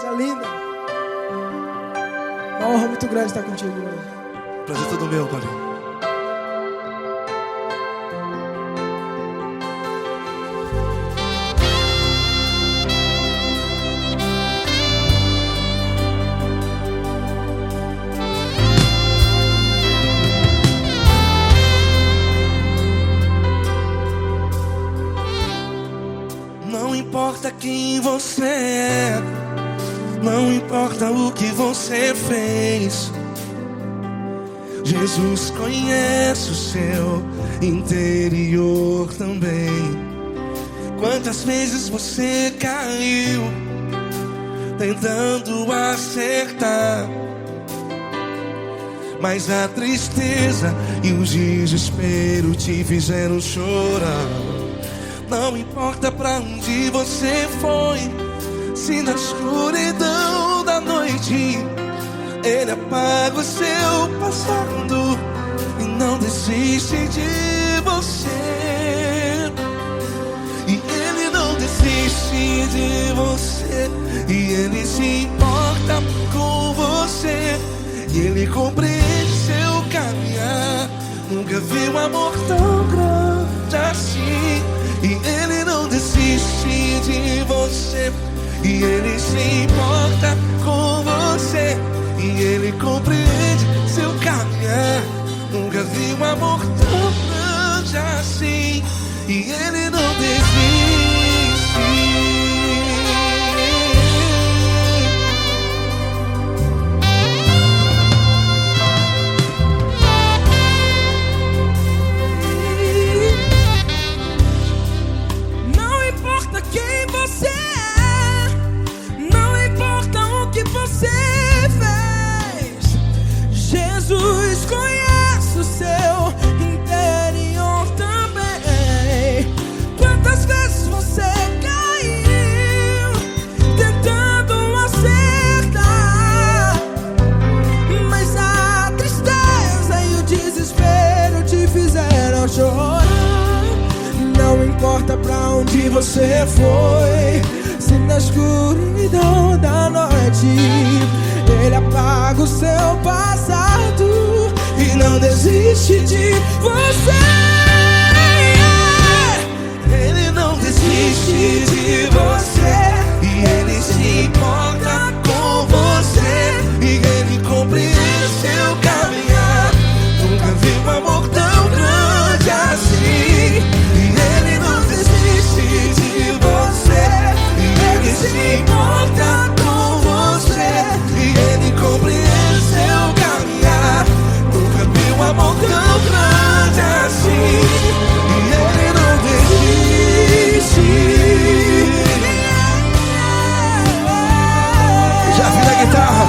Coisa linda. Uma honra muito grande estar contigo hoje. Prazer todo meu, Paulinho. Não importa quem você é, não importa o que você fez, Jesus conhece o seu interior também. Quantas vezes você caiu tentando acertar, mas a tristeza e o desespero te fizeram chorar. Não importa pra onde você foi, se na escuridão da noite Ele apaga o seu passado e não desiste de você. E Ele não desiste de você, e Ele se importa com você, e Ele compreende seu caminhar. Nunca vi um amor tão grande assim. E Ele não desiste de você, e Ele se importa com você, e Ele compreende seu caminhar. Nunca vi um amor tão grande assim. E Ele não desiste. Jesus conhece o seu interior também. Quantas vezes você caiu tentando acertar, mas a tristeza e o desespero te fizeram chorar. Não importa pra onde você foi, se na escuridão da noite Ele apaga o seu passado e não desiste de você. Ele não desiste de você, e Ele se importa com você, e Ele compreende seu caminhar. Nunca vi um amor tão grande assim. E Ele não desiste de você, e Ele se importa com você, e Ele compreende seu caminhar. Nunca vi um amor tão grande assim. E Ele não desiste. Já vi na guitarra.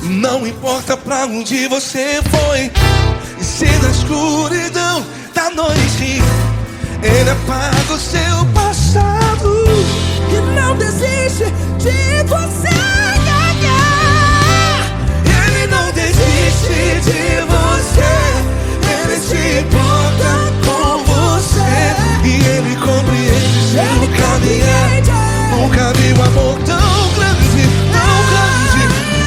Não importa pra onde você foi, e se na escuridão da noite Ele apaga o seu passado E não desiste de você. Ele não desiste de você, Ele se importa com você, e Ele compreende seu caminhar. Nunca vi um amor tão grande, tão grande.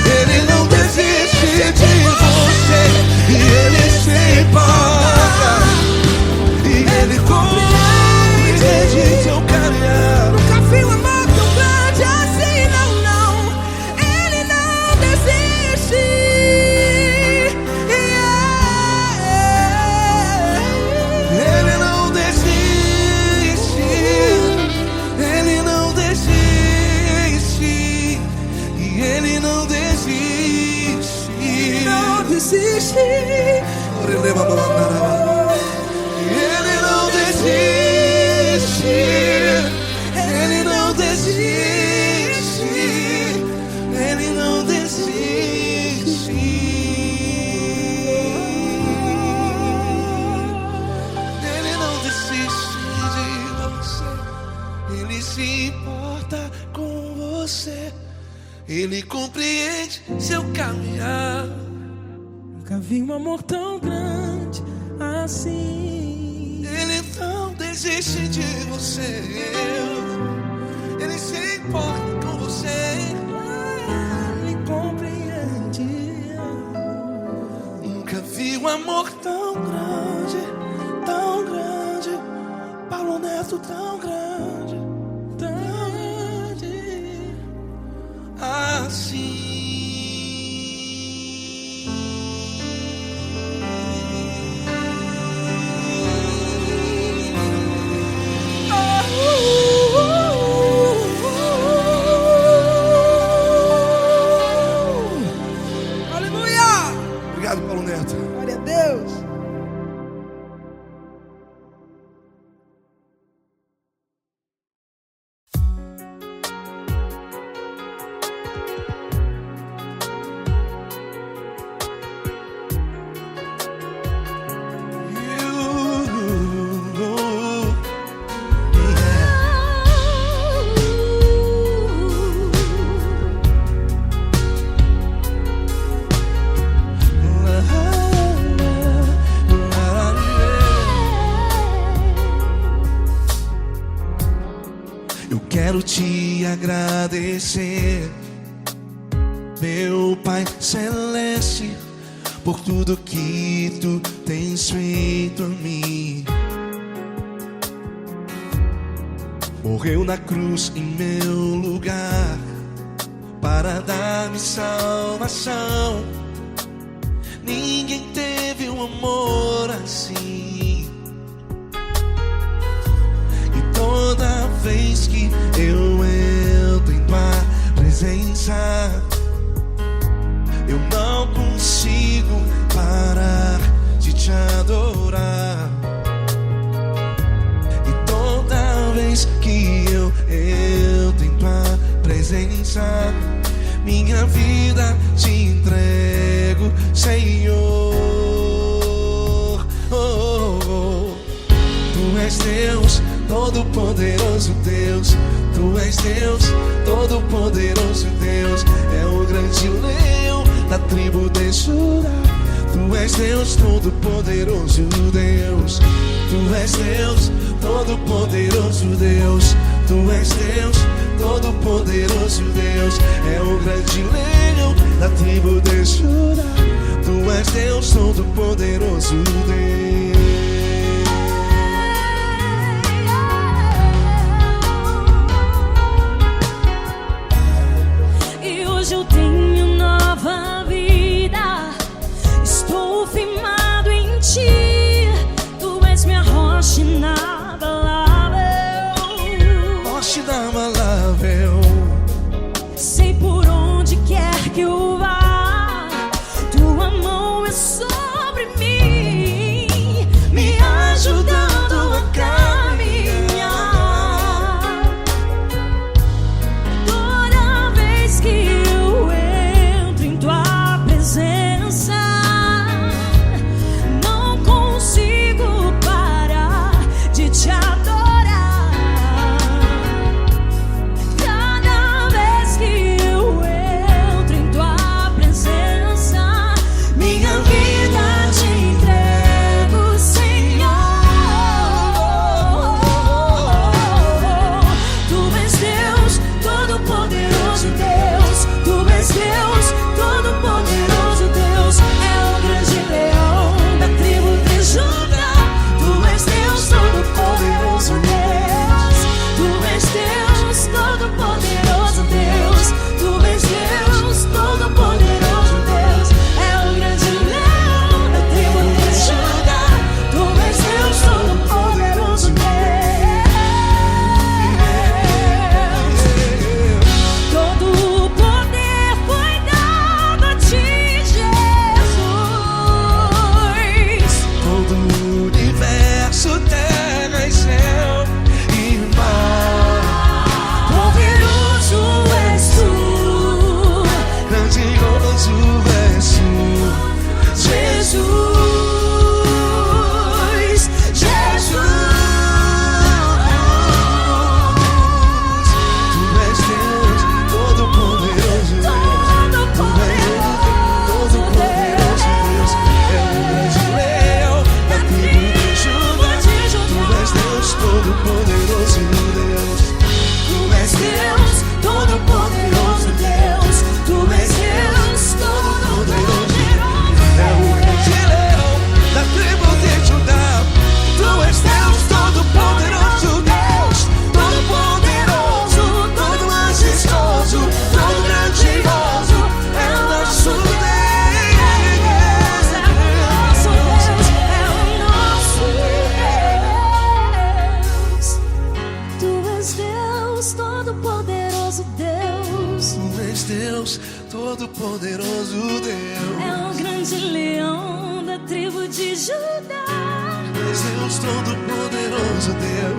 Ele não desiste de você, e Ele se importa, e Ele compreende se importa com você. Ele compreende seu caminhar. Nunca vi um amor tão grande assim. Ele não desiste de você. Ele se importa com você. Ele compreende. Nunca vi um amor tão grande, tão grande. Paulo Neto tão grande, tão grande assim. Obrigado, Paulo Neto. Glória a Deus. Eu quero te agradecer, meu Pai Celeste, por tudo que tu tens feito a mim. Morreu na cruz em meu lugar para dar-me salvação. Ninguém teve um amor assim. E toda vez que eu entro em tua presença, eu não consigo parar de te adorar. E toda vez que eu entro em tua presença, minha vida te entrego, Senhor. Oh, oh, oh. Tu és Deus, Todo-Poderoso Deus. Tu és Deus, Todo-Poderoso Deus. É o grande leão da tribo de Judá. Tu és Deus, Todo-Poderoso Deus. Tu és Deus, Todo-Poderoso Deus. Tu és Deus, Todo-Poderoso Deus. É o grande leão da tribo de Judá. Tu és Deus, Todo-Poderoso Deus. E hoje eu tenho nova vida. Estou firmado em ti. Tu és minha rocha inabalável. Rocha inabalável. Sei por onde quer que eu vá, tua mão é sobre mim, me ajudando a caminhar. Toda vez que eu entro em tua presença, não consigo parar Todo-Poderoso Deus.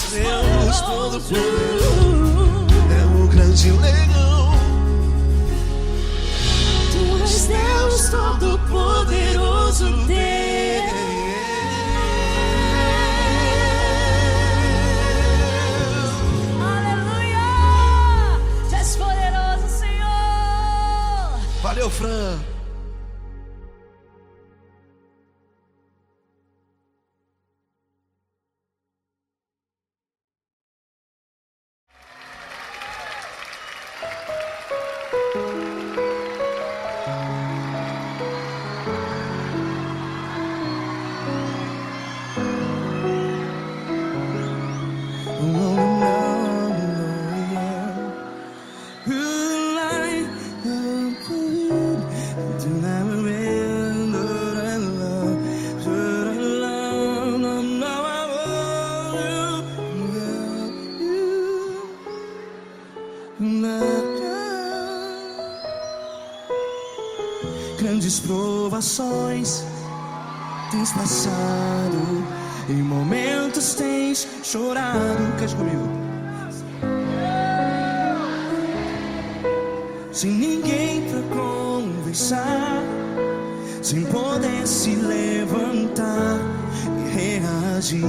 Deus Todo-Poderoso, é o grande leão. Tu és Deus Todo-Poderoso, Deus. Aleluia! Tu és poderoso, Senhor. Valeu, Fran. Grandes provações tens passado, em momentos tens chorado. Cante comigo. Sem ninguém pra conversar, sem poder se levantar e reagir.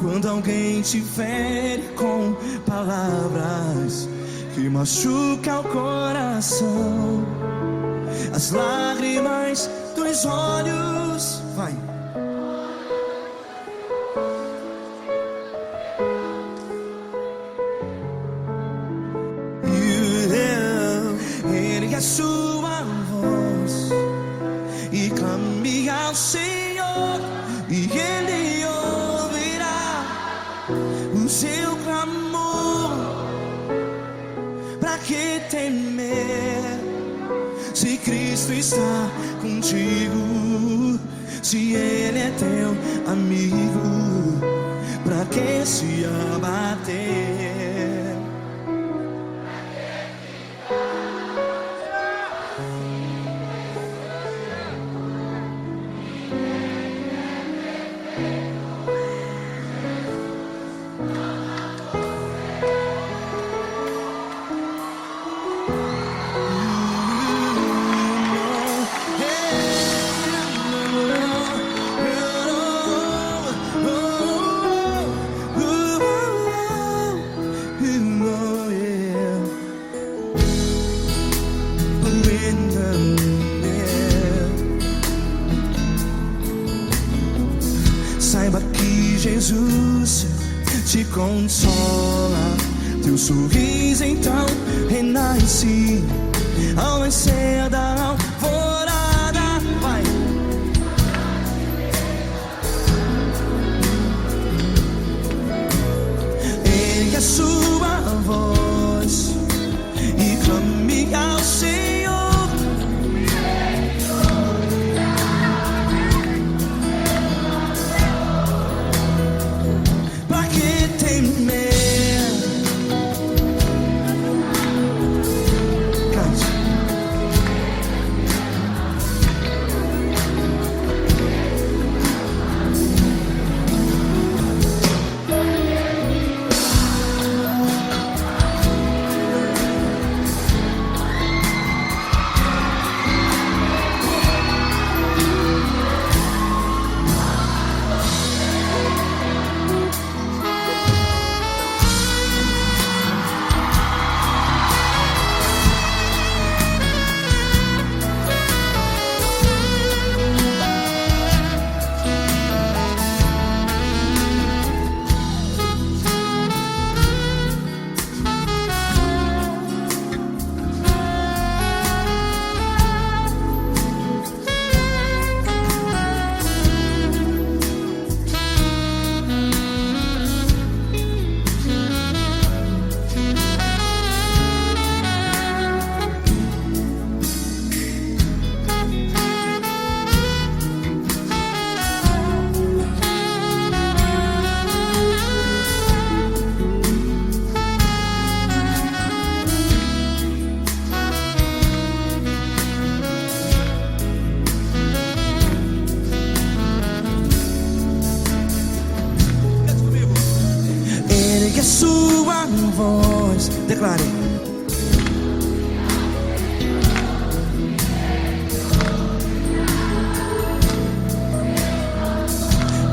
Quando alguém te fere com palavras que machuca o coração, as lágrimas dos olhos, vai. Ergue a sua voz e clame ao Senhor, e Ele ouvirá o seu clamor. Pra que temer, se Cristo está contigo? Se Ele é teu amigo, pra que se abater? Saiba que Jesus te consola, teu sorriso então renasce ao nascer da alvorada. Vai. Ergue a sua voz e clame ao Senhor. Pra que temer? Cante. voz. Declare.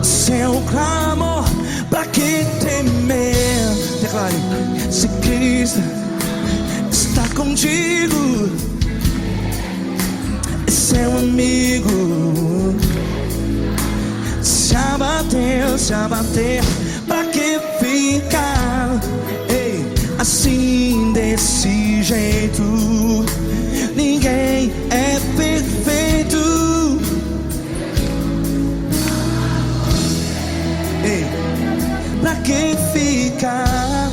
Seu clamor, pra que temer? Declare. Se Cristo está contigo, é seu amigo. Se abater, pra que ficar? Ei, assim desse jeito, ninguém é perfeito. Ei, pra que ficar?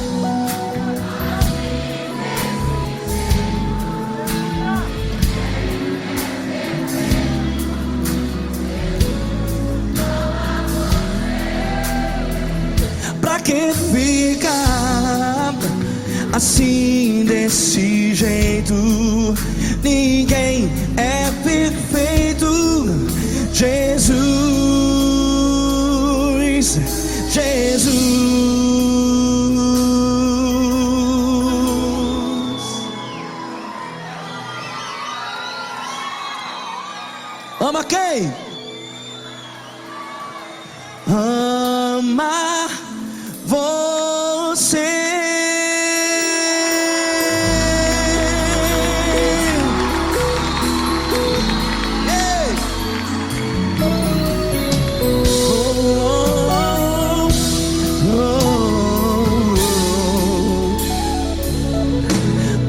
Pra que ficar assim desse jeito? Ninguém é perfeito. Jesus, Jesus. Ama quem? Ama você. Ei.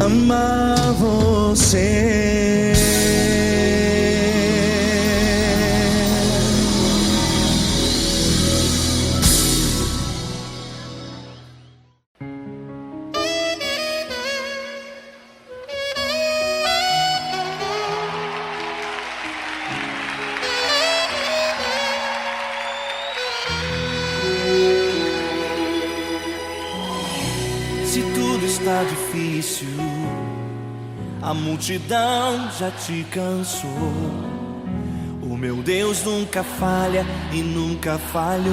Amar você. Se tudo está difícil, a multidão já te cansou. O meu Deus nunca falha e nunca falhou.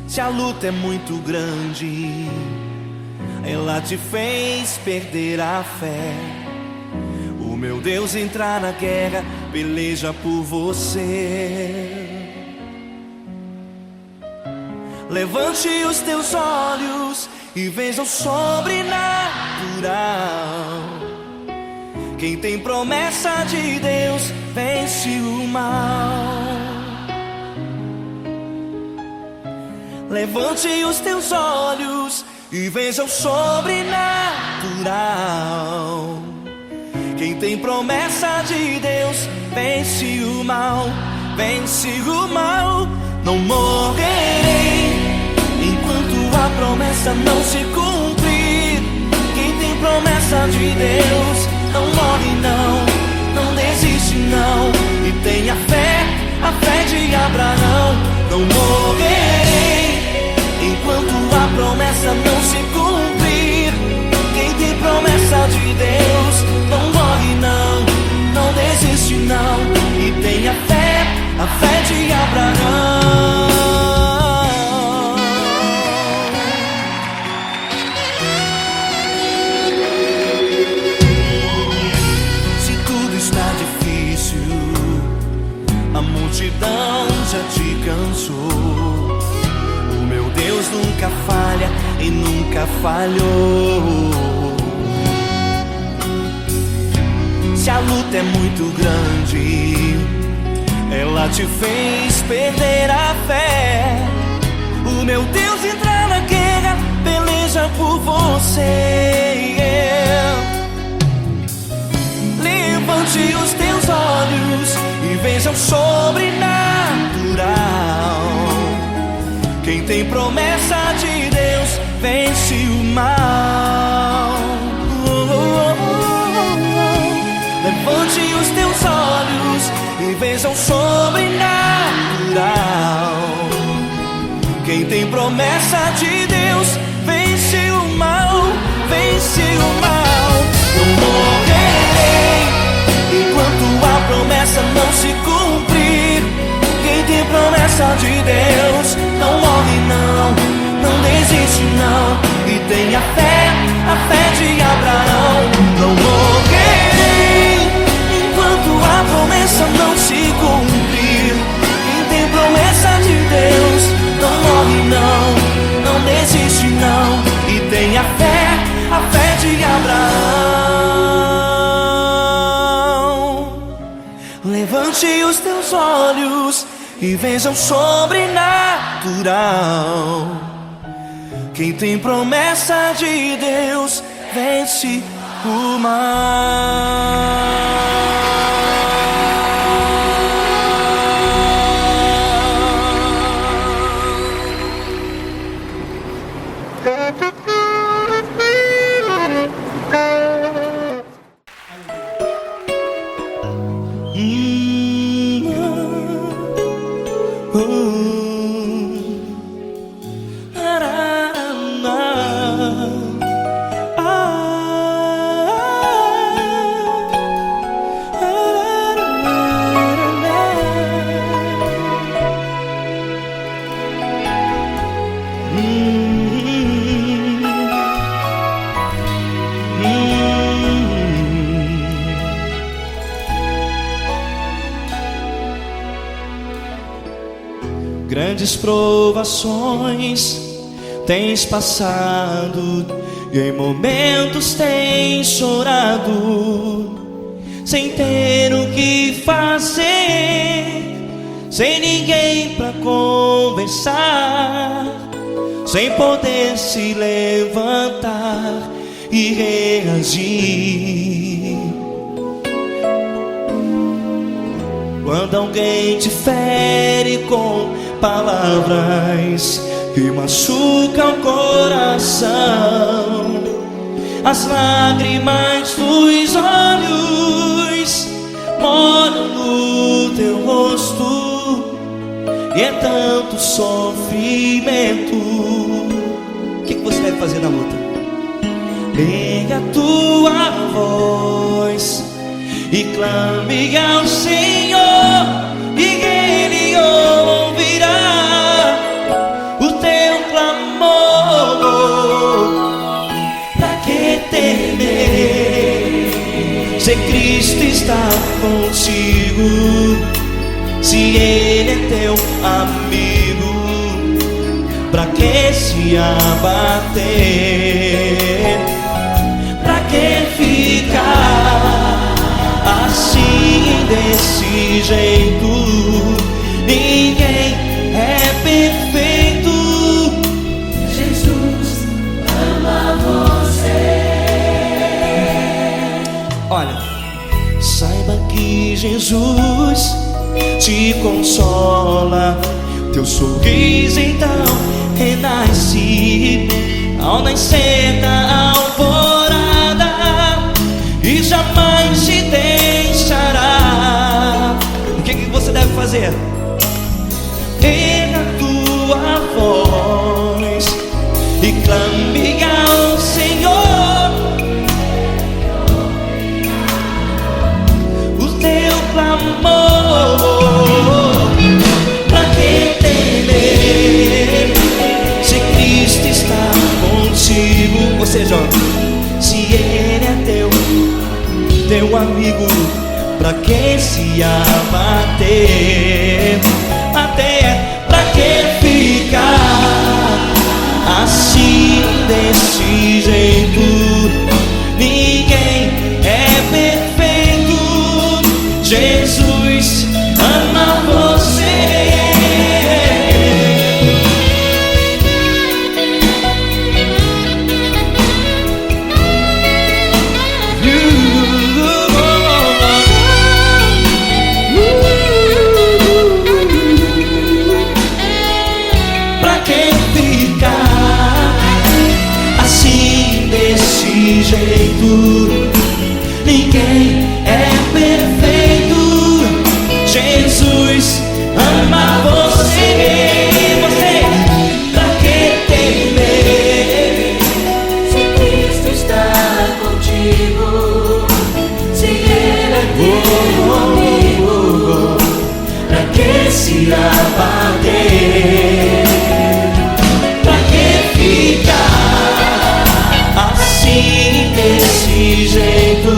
Se a luta é muito grande, ela te fez perder a fé. O meu Deus entrar na guerra, peleja por você. Levante os teus olhos e veja o sobrenatural. Quem tem promessa de Deus vence o mal. Levante os teus olhos e veja o sobrenatural. Quem tem promessa de Deus vence o mal. Vence o mal. Não morrerei enquanto a promessa não se cumprir. Quem tem promessa de Deus não morre não, não desiste não. E tenha fé, a fé de Abraão. Não morrerei enquanto a promessa não se cumprir. Quem tem promessa de Deus não morre não, não desiste não. E tenha fé, a fé de Abraão. Se tudo está difícil, a multidão já te cansou. O meu Deus nunca falha e nunca falhou. Se a luta é muito grande, ela te fez perder a fé. O meu Deus entra na guerra, peleja por você. Levante os teus olhos e veja o sobrenatural. Quem tem promessa de Deus vence o mal. Levante os teus olhos e veja o sobrenatural. Quem tem promessa de Deus vence o mal, vence o mal. Não morrerei enquanto a promessa não se cumprir. Quem tem promessa de Deus não morre não, Feche os teus olhos e veja o sobrenatural. Quem tem promessa de Deus vence o mal. Grandes provações tens passado e em momentos tens chorado, sem ter o que fazer, sem ninguém pra conversar, sem poder se levantar e reagir. Quando alguém te fere com palavras que machucam o coração, as lágrimas dos olhos molham no teu rosto, e é tanto sofrimento. O que você deve fazer na luta? Pega a tua voz e clame ao Senhor, e Ele ouvirá o teu clamor. Pra que temer, se Cristo está contigo, se Ele é teu amigo? Pra que se abater? Pra que ficar assim, desse jeito? Ninguém é perfeito. Jesus ama você. Olha, saiba que Jesus te consola, teu sorriso então renasce ao nascer da alvorada, e jamais te deixará. O que você deve fazer? Erga a tua voz e clame ao Senhor, o teu clamor. Pra que temer, se Cristo está contigo? Ou seja, se Ele é teu amigo, pra que se abater? Até pra que ficar assim, desse jeito? Ninguém é perfeito. Jesus ama você. Jeito, ninguém é perfeito. Jesus ama você. Você, pra que temer, Se Cristo está contigo, se Ele é teu amigo, pra que se abater? Pra que ficar assim, desse jeito?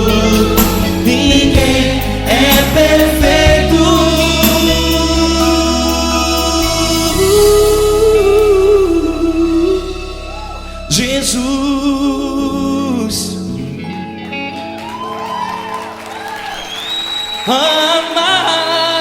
Ninguém é perfeito. Jesus ama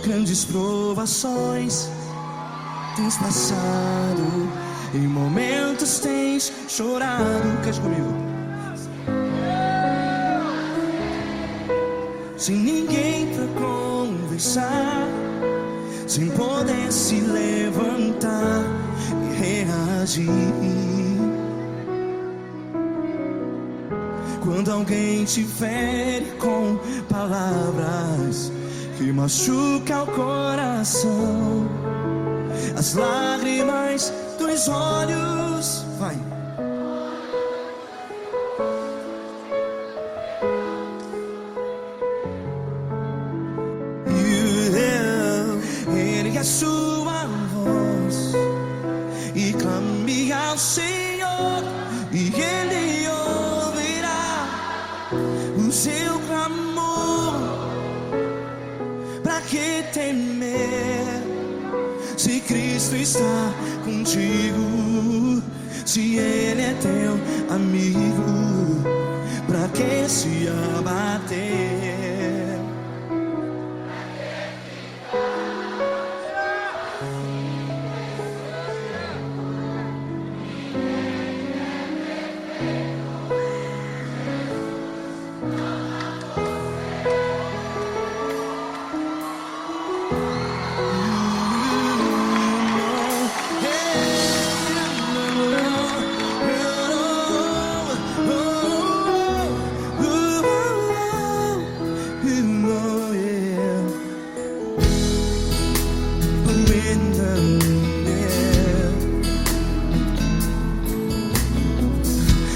Grandes provações tens passado, em momentos tens chorado. Cante comigo. Sem ninguém pra conversar, sem poder se levantar e reagir. Quando alguém te fere com palavras que machuca o coração, as lágrimas dos olhos, vai. Ergue a sua voz e clame ao Senhor, e Ele ouvirá o seu clamor. Pra que temer, se Cristo está contigo? Se Ele é teu amigo, pra que se abater?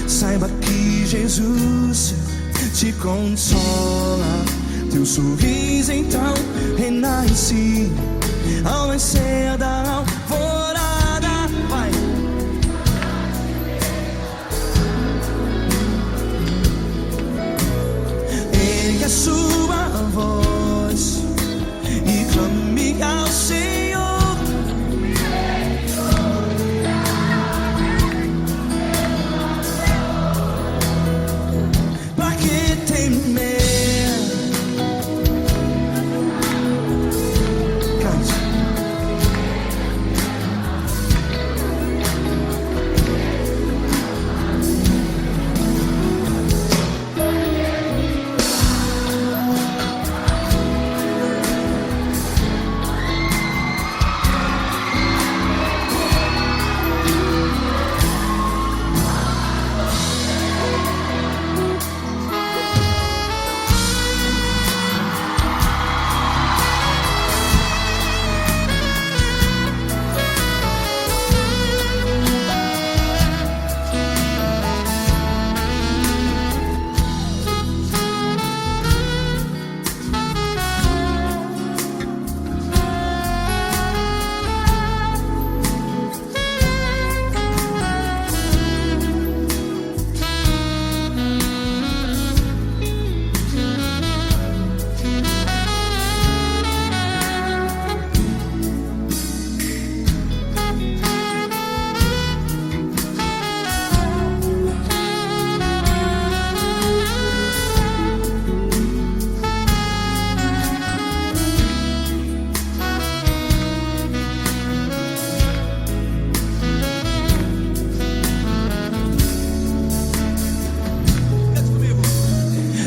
Saiba que Jesus te consola, teu sorriso então renasce ao nascer da alvorada. Vai. Ergue a sua voz e clame ao Senhor.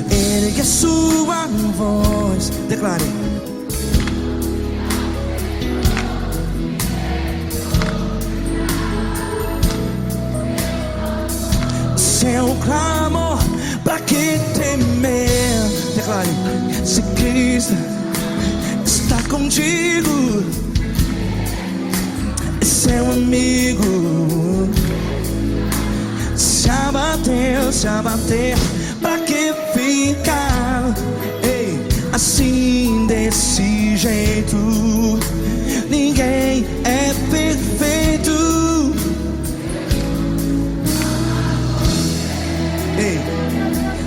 Ergue a sua voz, declare. Seu clamor, pra que temer? Declare. Se Cristo está contigo, é seu amigo. Se abater, pra que ficar, ei, assim desse jeito? Ninguém é perfeito. Ei,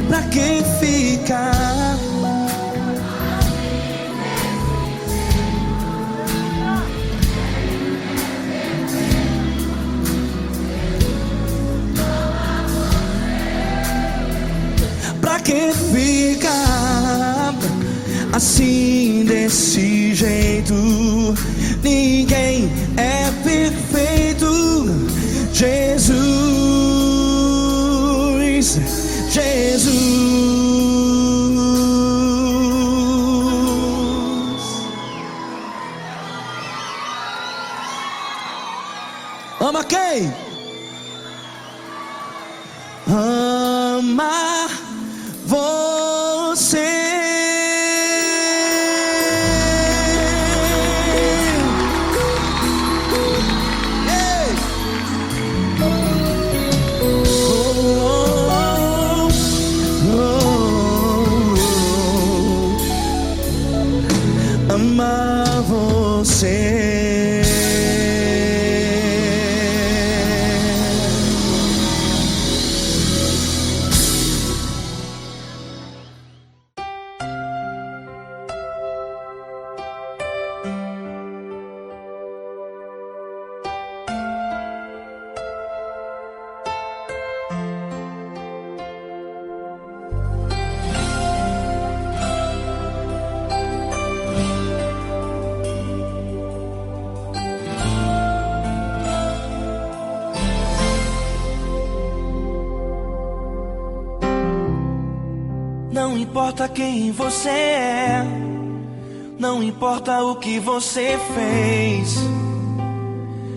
pra que ficar? Pra que fica assim desse jeito. Ninguém é perfeito. Jesus, Jesus. Ama quem? Ama você. Ei. Ama você. Não importa quem você é, não importa o que você fez,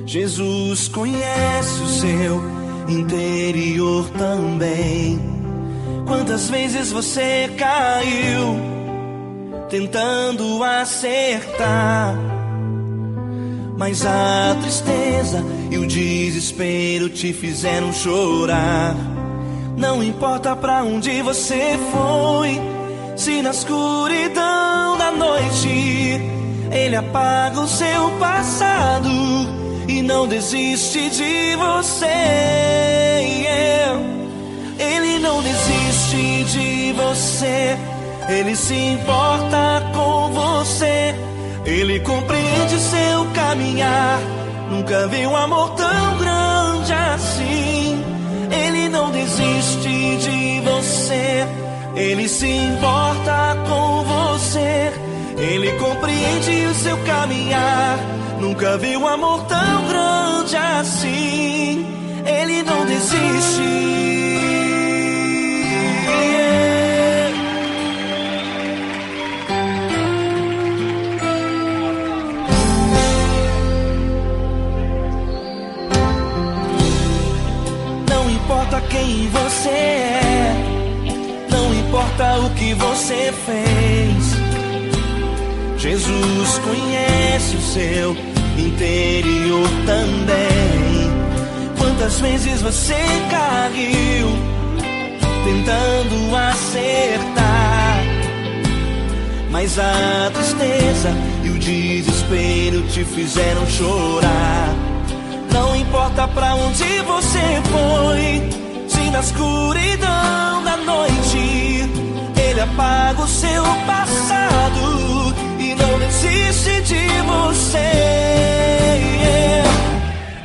Jesus conhece o seu interior também. Quantas vezes você caiu tentando acertar, mas a tristeza e o desespero te fizeram chorar. Não importa pra onde você foi, se na escuridão da noite Ele apaga o seu passado e não desiste de você. Ele não desiste de você, Ele se importa com você, Ele compreende seu caminhar. Nunca vi um amor tão grande assim. Ele não desiste de você, Ele se importa com você, Ele compreende o seu caminhar. Nunca vi um amor tão grande assim. Ele não desiste. Não importa quem você é, não importa o que você fez, Jesus conhece o seu interior também. Quantas vezes você caiu tentando acertar, mas a tristeza e o desespero te fizeram chorar. Não importa pra onde você foi, se na escuridão da noite Ele apaga o seu passado e não desiste de você.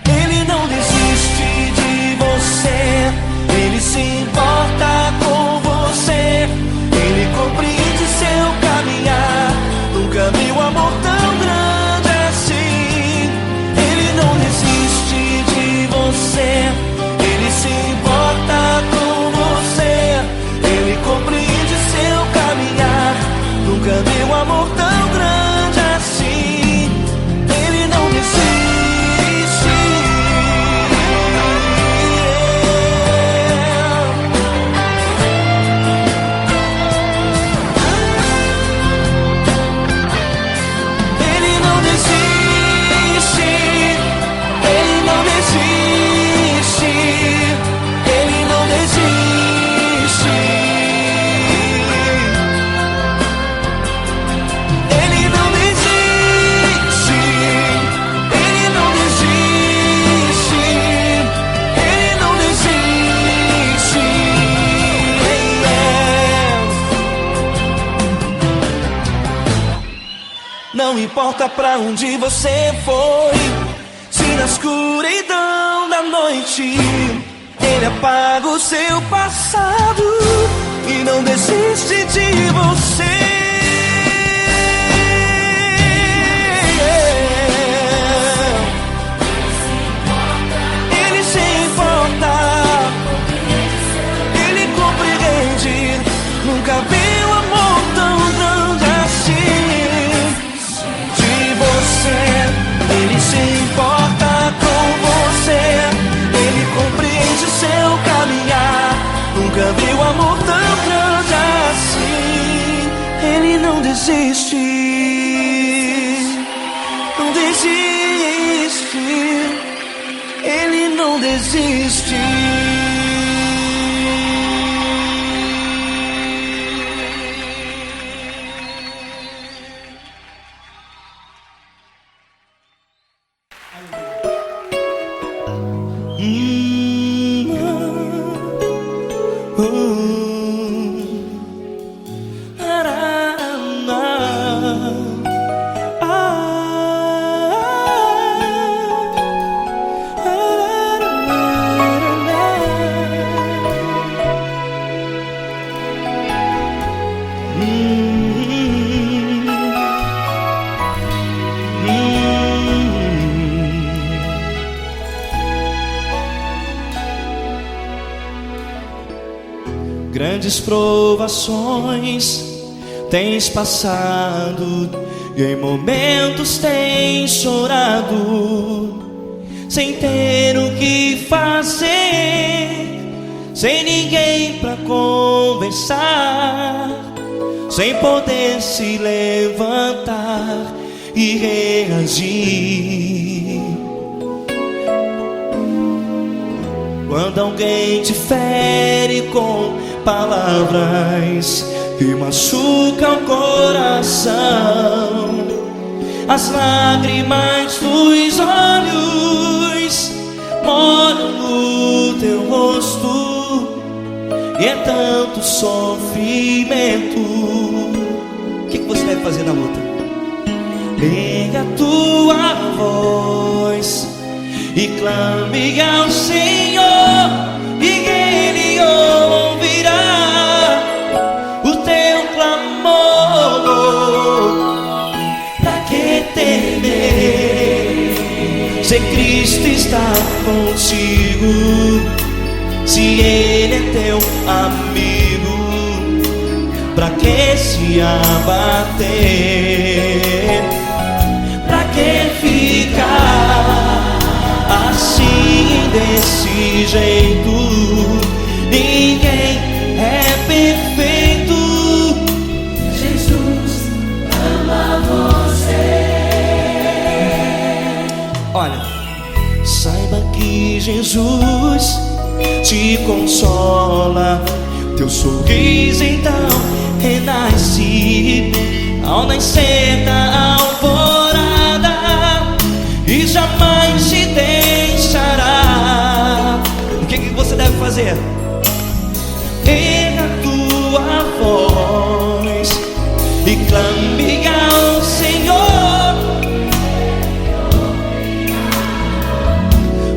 Ele não desiste de você, Ele se importa com você, Ele compreende seu caminhar. Nunca vi um amor tão grande assim. Ele não desiste de você, Ele se importa com você, Ele compreende seu caminhar. Nunca vi um amor tão grande assim. Ele não desiste. Ele não desiste. Ele não desiste. Ele não desiste. Ele não desiste. Ele não desiste. Ele não desiste. Não importa pra onde você foi, se na escuridão da noite Ele apaga o seu passado e não desiste de você. Ele se importa, ele compreende. Nunca vi um amor tão grande assim de você. Ele se importa com você, ele compreende o seu caminhar. Nunca vi um amor tão grande assim. Ele não desiste, não desiste, ele não desiste. Grandes provações tens passado e em momentos tens chorado, sem ter o que fazer, sem ninguém pra conversar, sem poder se levantar e reagir. Quando alguém te fere com palavras que machucam o coração, as lágrimas dos olhos molham no teu rosto, e é tanto sofrimento. O que você deve fazer na luta? Pega a tua voz e clame ao Senhor, e Ele ouvirá o teu clamor. Pra que temer, se Cristo está contigo, se Ele é teu amigo? Pra que se abater? Pra que ficar assim, desse jeito? Ninguém é perfeito. Jesus ama você. Olha, saiba que Jesus te consola. Teu sorriso então renasce ao nascer da alvorada, e jamais te deixará. O que você deve fazer? Erga a tua voz e clame ao Senhor,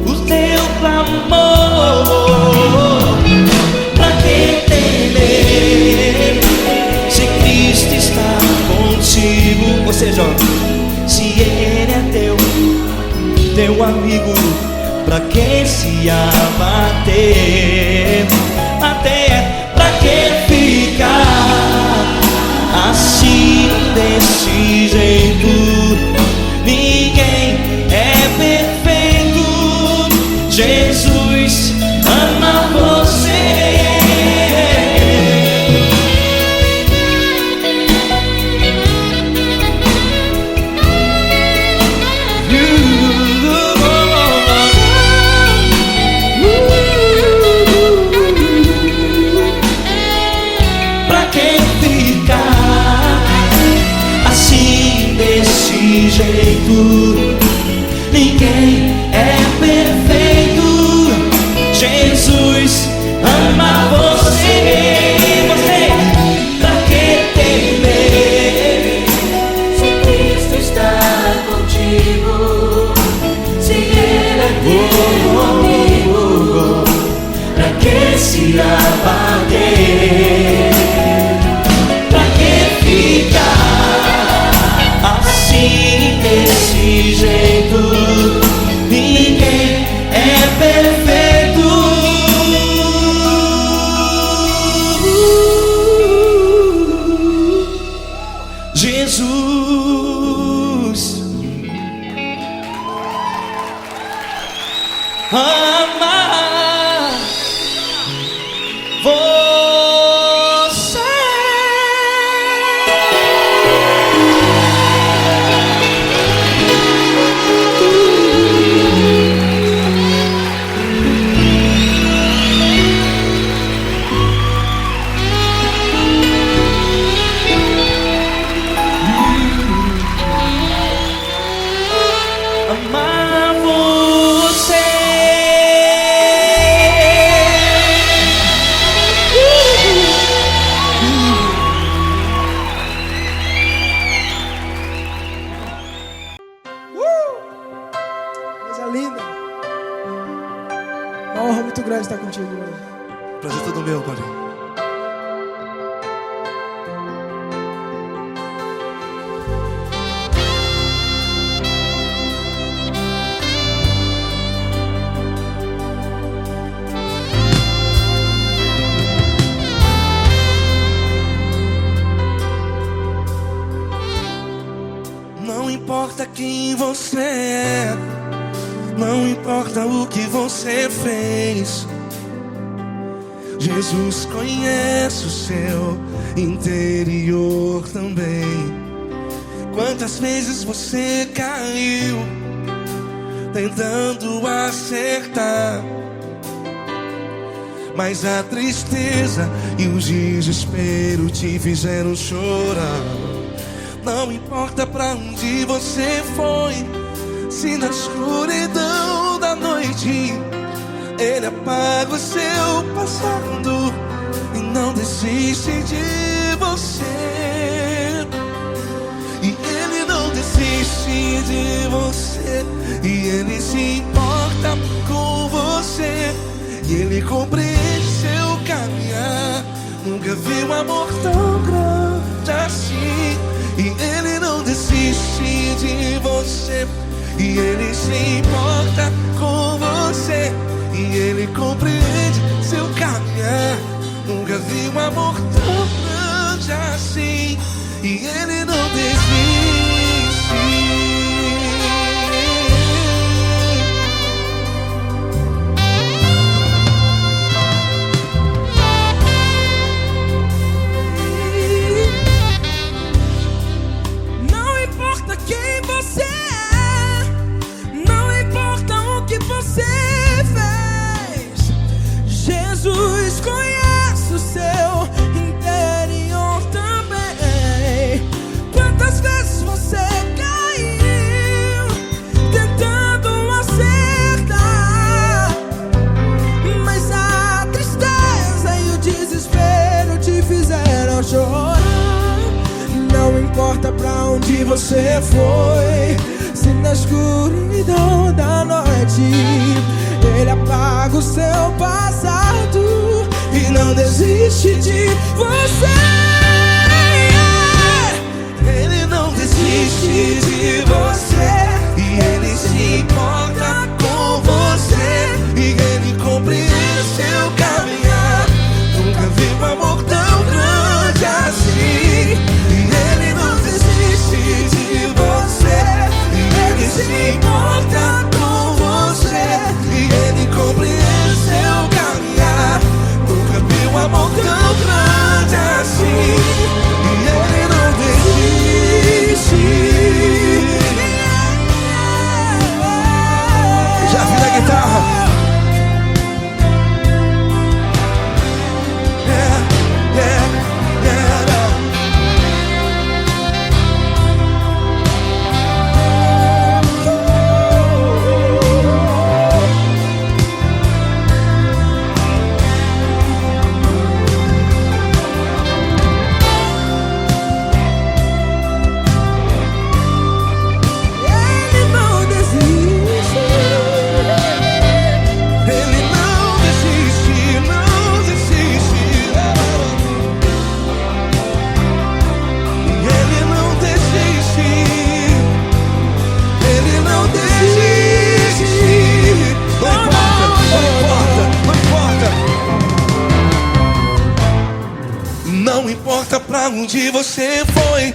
o teu clamor. Pra que temer, se Cristo está contigo? Ou seja, se Ele é teu amigo, pra que se abater? Até pra que ficar assim, desse jeito? Ninguém é perfeito. Jesus ama você. Jeito, ninguém é perfeito. Jesus ama você. Você, pra que temer, Se Cristo está contigo, se Ele é teu amigo, pra que se abater? importa quem você é, não importa o que você fez, Jesus conhece o seu interior também. Quantas vezes você caiu tentando acertar, mas a tristeza e o desespero te fizeram chorar. Não importa pra onde você foi, se na escuridão da noite Ele apaga o seu passado e não desiste de você. E Ele não desiste de você, e Ele se importa com você, e Ele compreende seu caminhar. Nunca vi um amor tão grande assim. E Ele não desiste de você, e Ele se importa com você, e Ele compreende seu caminhar. Nunca vi um amor tão grande assim. E Ele não desiste. Jesus conhece o seu interior também. Quantas vezes você caiu tentando acertar, mas a tristeza e o desespero te fizeram chorar. Não importa pra onde você foi, se na escuridão da noite Ele apaga o seu passado e não desiste de você. Ele não desiste de você, e Ele se importa com você, e Ele compreende seu caminhar. Nunca vi um amor tão grande assim. E Ele não desiste de você, e Ele se importa com você, e Ele compreende seu caminhar. Nunca vi um amor tão grande assim. E Ele não desiste. Já vi na guitarra. Não importa pra onde você foi,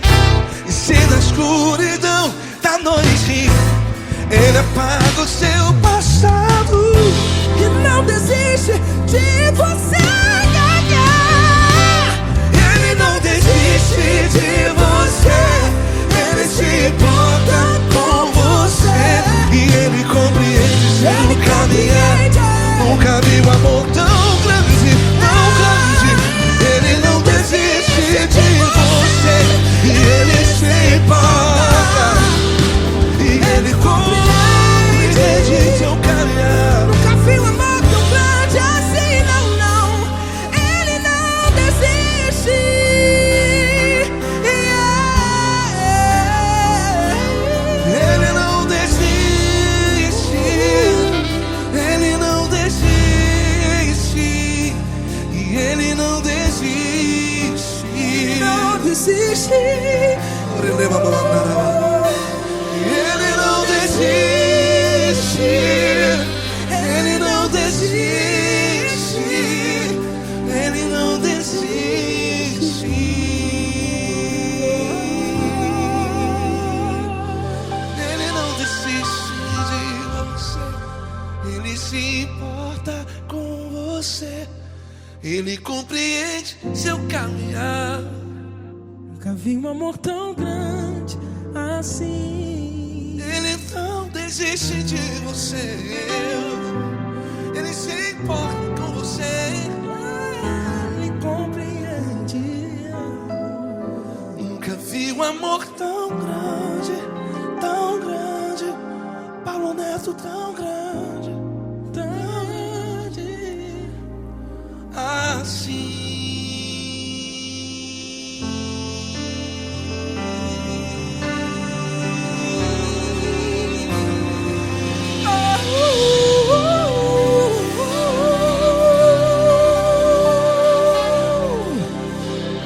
e se na escuridão da noite Ele apaga o seu passado E não desiste de você. Ele não desiste de você, Ele se importa com você, e Ele compreende seu caminhar. Nunca vi um amor tão grande, tão grande. Ele não desiste de você, e Ele se importa, e Ele compreende seu caminhar. Nunca vi um amor tão grande assim, não, não. Ele não desiste. Ele não desiste. Ele não desiste. E Ele não desiste. Não desiste. Ele não desiste. Ele não desiste. Ele não desiste. caminhar. Nunca vi um amor tão grande assim. Ele não desiste de você. Ele se importa com você. Ele compreende. Nunca vi um amor tão grande, tão grande. Paulo Neto tão grande, Tão grande. assim.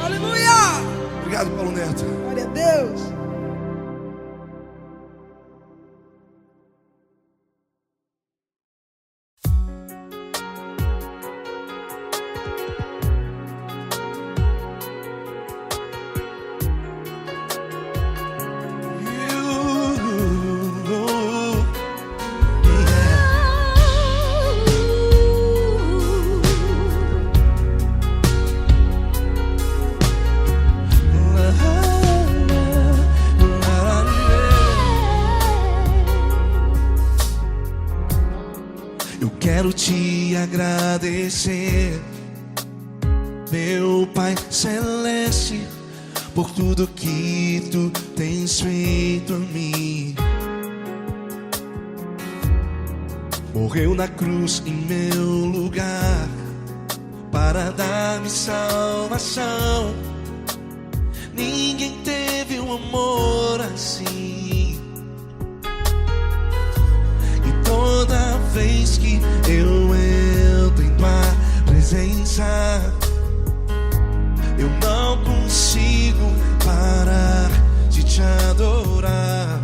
Aleluia! Obrigado, Paulo Neto. Glória a Deus. Eu quero te agradecer, meu Pai Celeste, por tudo que tu tens feito a mim. Morreu na cruz em meu lugar para dar-me salvação. Ninguém teve um amor assim. E toda vez que eu entro em tua presença, eu não consigo parar de te adorar.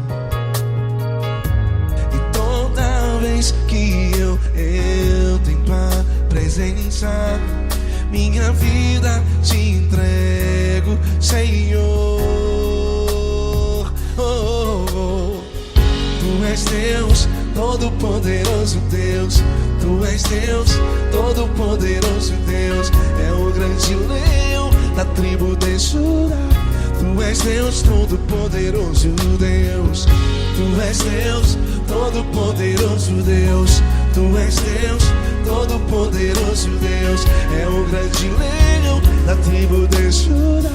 E toda vez que eu entro em tua presença, minha vida te entrego, Senhor. Tu és Deus, Todo-Poderoso Deus. Tu és Deus, Todo-Poderoso Deus. É o grande leão da tribo de Judá. Tu és Deus, Todo-Poderoso Deus. Tu és Deus, Todo-Poderoso Deus. Tu és Deus, Todo-Poderoso Deus. É o grande leão da tribo de Judá.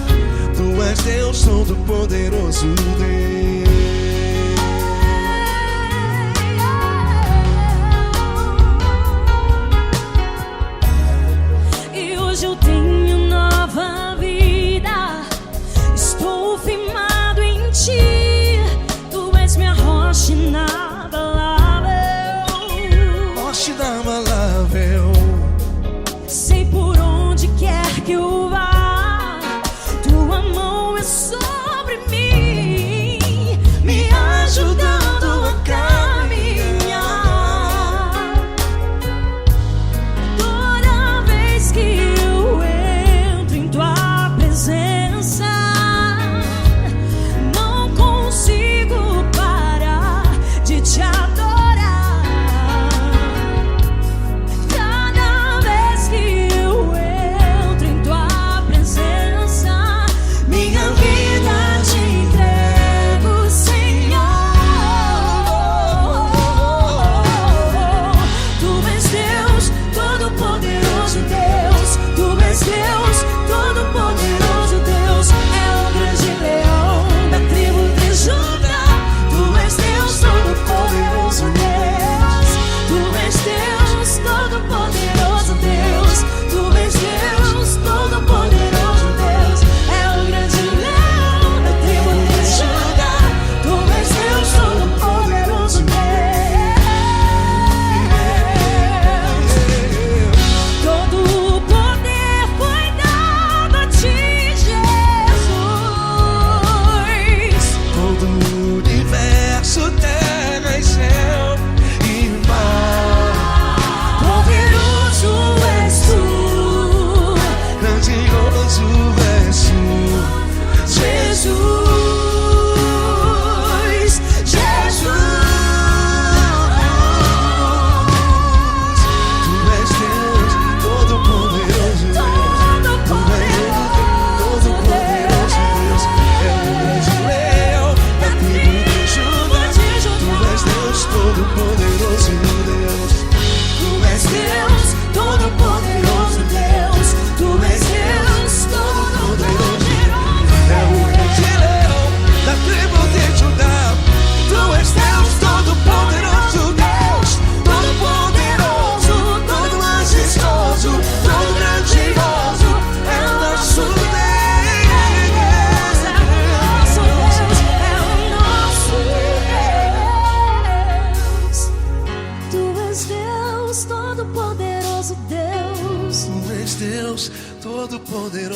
Tu és Deus, Todo-Poderoso Deus. E hoje eu tenho nova vida. Estou firmado em ti. Tu és minha rocha inabalável. Rocha inabalável. Sei por onde quer que eu vá, tua mão é sobre mim, me ajudando a caminhar. Toda vez que eu entro em tua presença, não consigo parar de te adorar. Cada vez que eu entro em tua presença, minha vida te entrego, Senhor. Tu és Deus, Todo-Poderoso Deus. Tu és Deus, Todo-Poderoso Deus. É o grande leão da tribo de Judá. Tu és Deus, Todo-Poderoso Deus. Tu és Deus, Todo-Poderoso Deus. Tu és Deus, Todo-Poderoso Deus. É o grande leão da tribo de Judá. Tu és Deus, Todo-Poderoso Deus. Todo o poder foi dado a ti, Jesus. Todo o universo, terra e céu e mar. Poderoso és tu, Grandioso és tu, Jesus, Jesus. Tu és Deus, Todo-Poderoso Deus. Tu és Deus,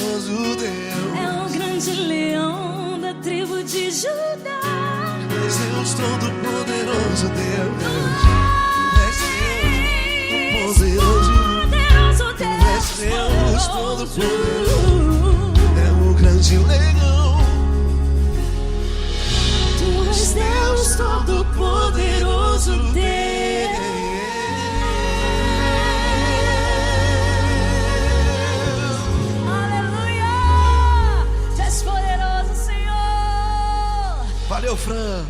poderoso Deus. É o grande leão da tribo de Judá. És Deus todo-poderoso Deus. És Deus poderoso. És Deus todo-poderoso. É o grande leão. Tu és Deus todo-poderoso Deus. Aleluia! Tu és poderoso, Senhor. Valeu, Fran.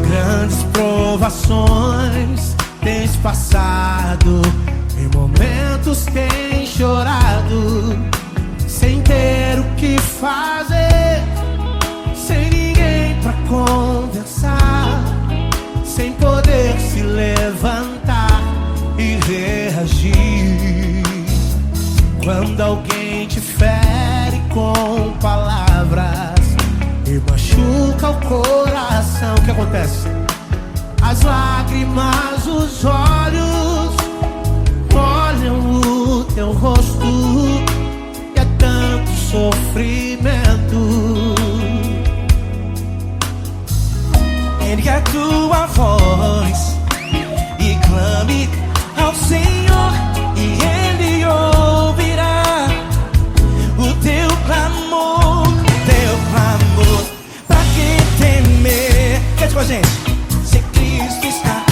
Grandes provações tens passado, em momentos tens chorado, sem ter o que fazer, sem ninguém pra conversar, sem poder se levantar e reagir. Quando alguém te fere com palavras e machuca o coração, o que acontece? As lágrimas, os olhos molham o teu rosto, e é tanto sofrimento. Ergue a tua voz e clame ao Senhor, e Ele ouvirá o teu clamor, teu clamor. Pra que temer? Cante com a gente. Se Cristo está,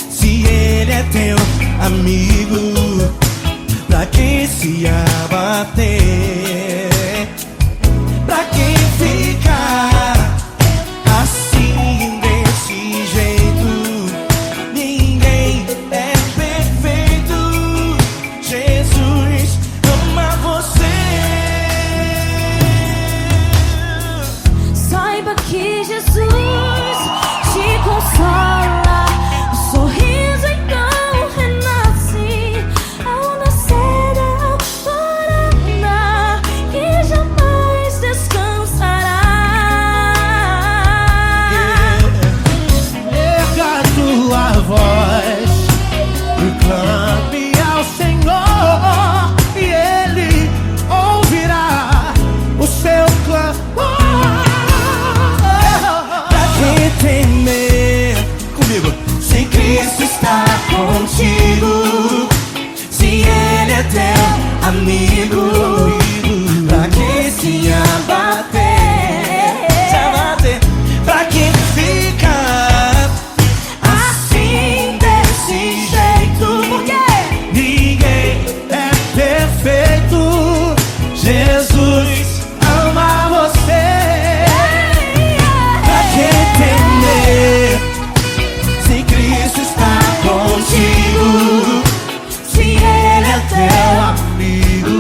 se Ele é teu amigo, pra que se abater? Pra que ficar assim desse jeito? Ninguém é perfeito. Jesus ama você. Saiba que Jesus te consola. O sorriso então renasce ao nascer da alvorada, que jamais descansará. Erga a tua voz e clame ao Senhor, e Ele ouvirá o seu clamor. Pra que temer? Comigo. Se Cristo está contigo, se Ele é teu amigo, pra que se abater? Se abater. Pra que ficar assim desse jeito? Por quê? Ninguém é perfeito. Jesus ama você. Pra que temer? Se Cristo está contigo, se Ele é teu Amigo,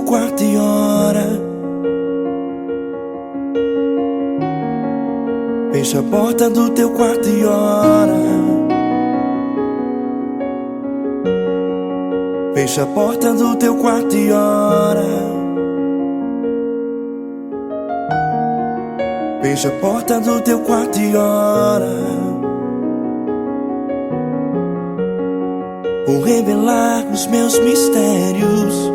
quarto e ora. Fecha a porta do teu quarto e ora. Fecha a porta do teu quarto e ora. Fecha a porta do teu quarto e ora. Vou revelar os meus mistérios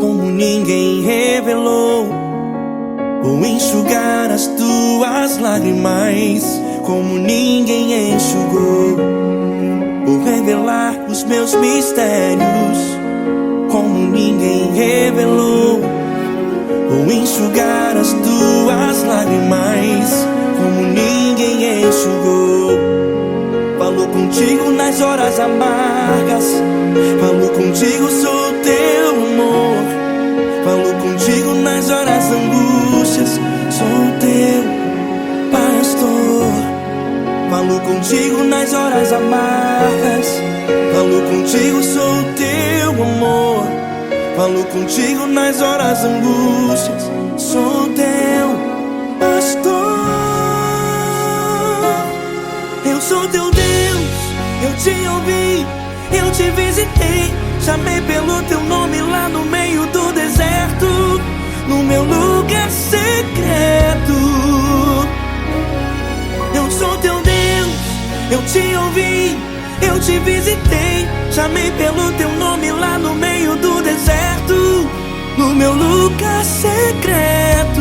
como ninguém revelou. Vou enxugar as tuas lágrimas como ninguém enxugou. Vou revelar os meus mistérios como ninguém revelou. Vou enxugar as tuas lágrimas como ninguém enxugou. Falou contigo nas horas amargas, falou contigo, sou teu amor. Falou contigo nas horas angústias, sou teu pastor. Falou contigo nas horas amargas, falou contigo, sou teu amor. Falou contigo nas horas angústias, sou teu pastor. Eu sou teu Deus, eu te ouvi, eu te visitei. Chamei pelo teu nome lá no meio do deserto, no meu lugar secreto. Eu sou teu Deus, eu te ouvi, eu te visitei. Chamei pelo teu nome lá no meio do deserto, no meu lugar secreto.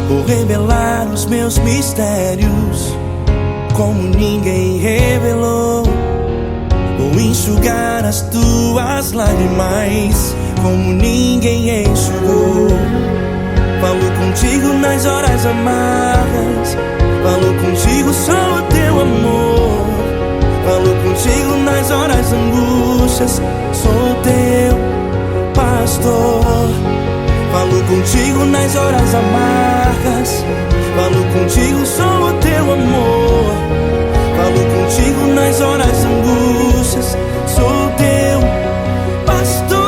Vou revelar os meus mistérios como ninguém revelou. Vou enxugar as tuas lágrimas como ninguém enxugou. Falou contigo nas horas amargas, falou contigo, sou teu amor. Falou contigo nas horas angústias, sou teu pastor. Falou contigo nas horas amargas, falou contigo, sou o teu amor. Falou contigo nas horas angústias, sou teu pastor.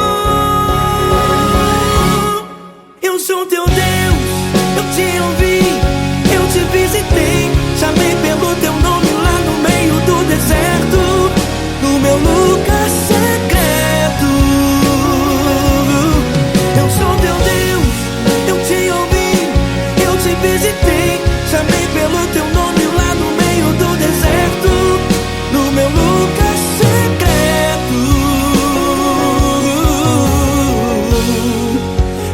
Eu sou teu Deus, eu te ouvi, eu te visitei. Chamei pelo teu nome lá no meio do deserto, no meu lugar secreto. Eu sou teu Deus, eu te ouvi, eu te visitei. Chamei pelo teu nome lá no meio do deserto, no meu lugar secreto.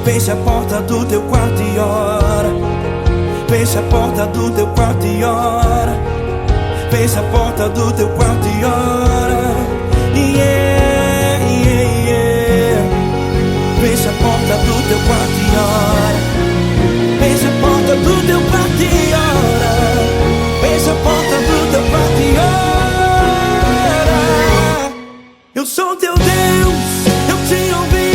Fecha a porta do teu quarto e ora. Fecha a porta do teu quarto e ora. Fecha a porta do teu quarto e ora. Yeah, yeah, yeah. Fecha a porta do teu quarto e ora. Fecha a porta do teu quarto e ora. Fecha a porta do teu quarto e ora. Eu sou teu Deus, eu te ouvi,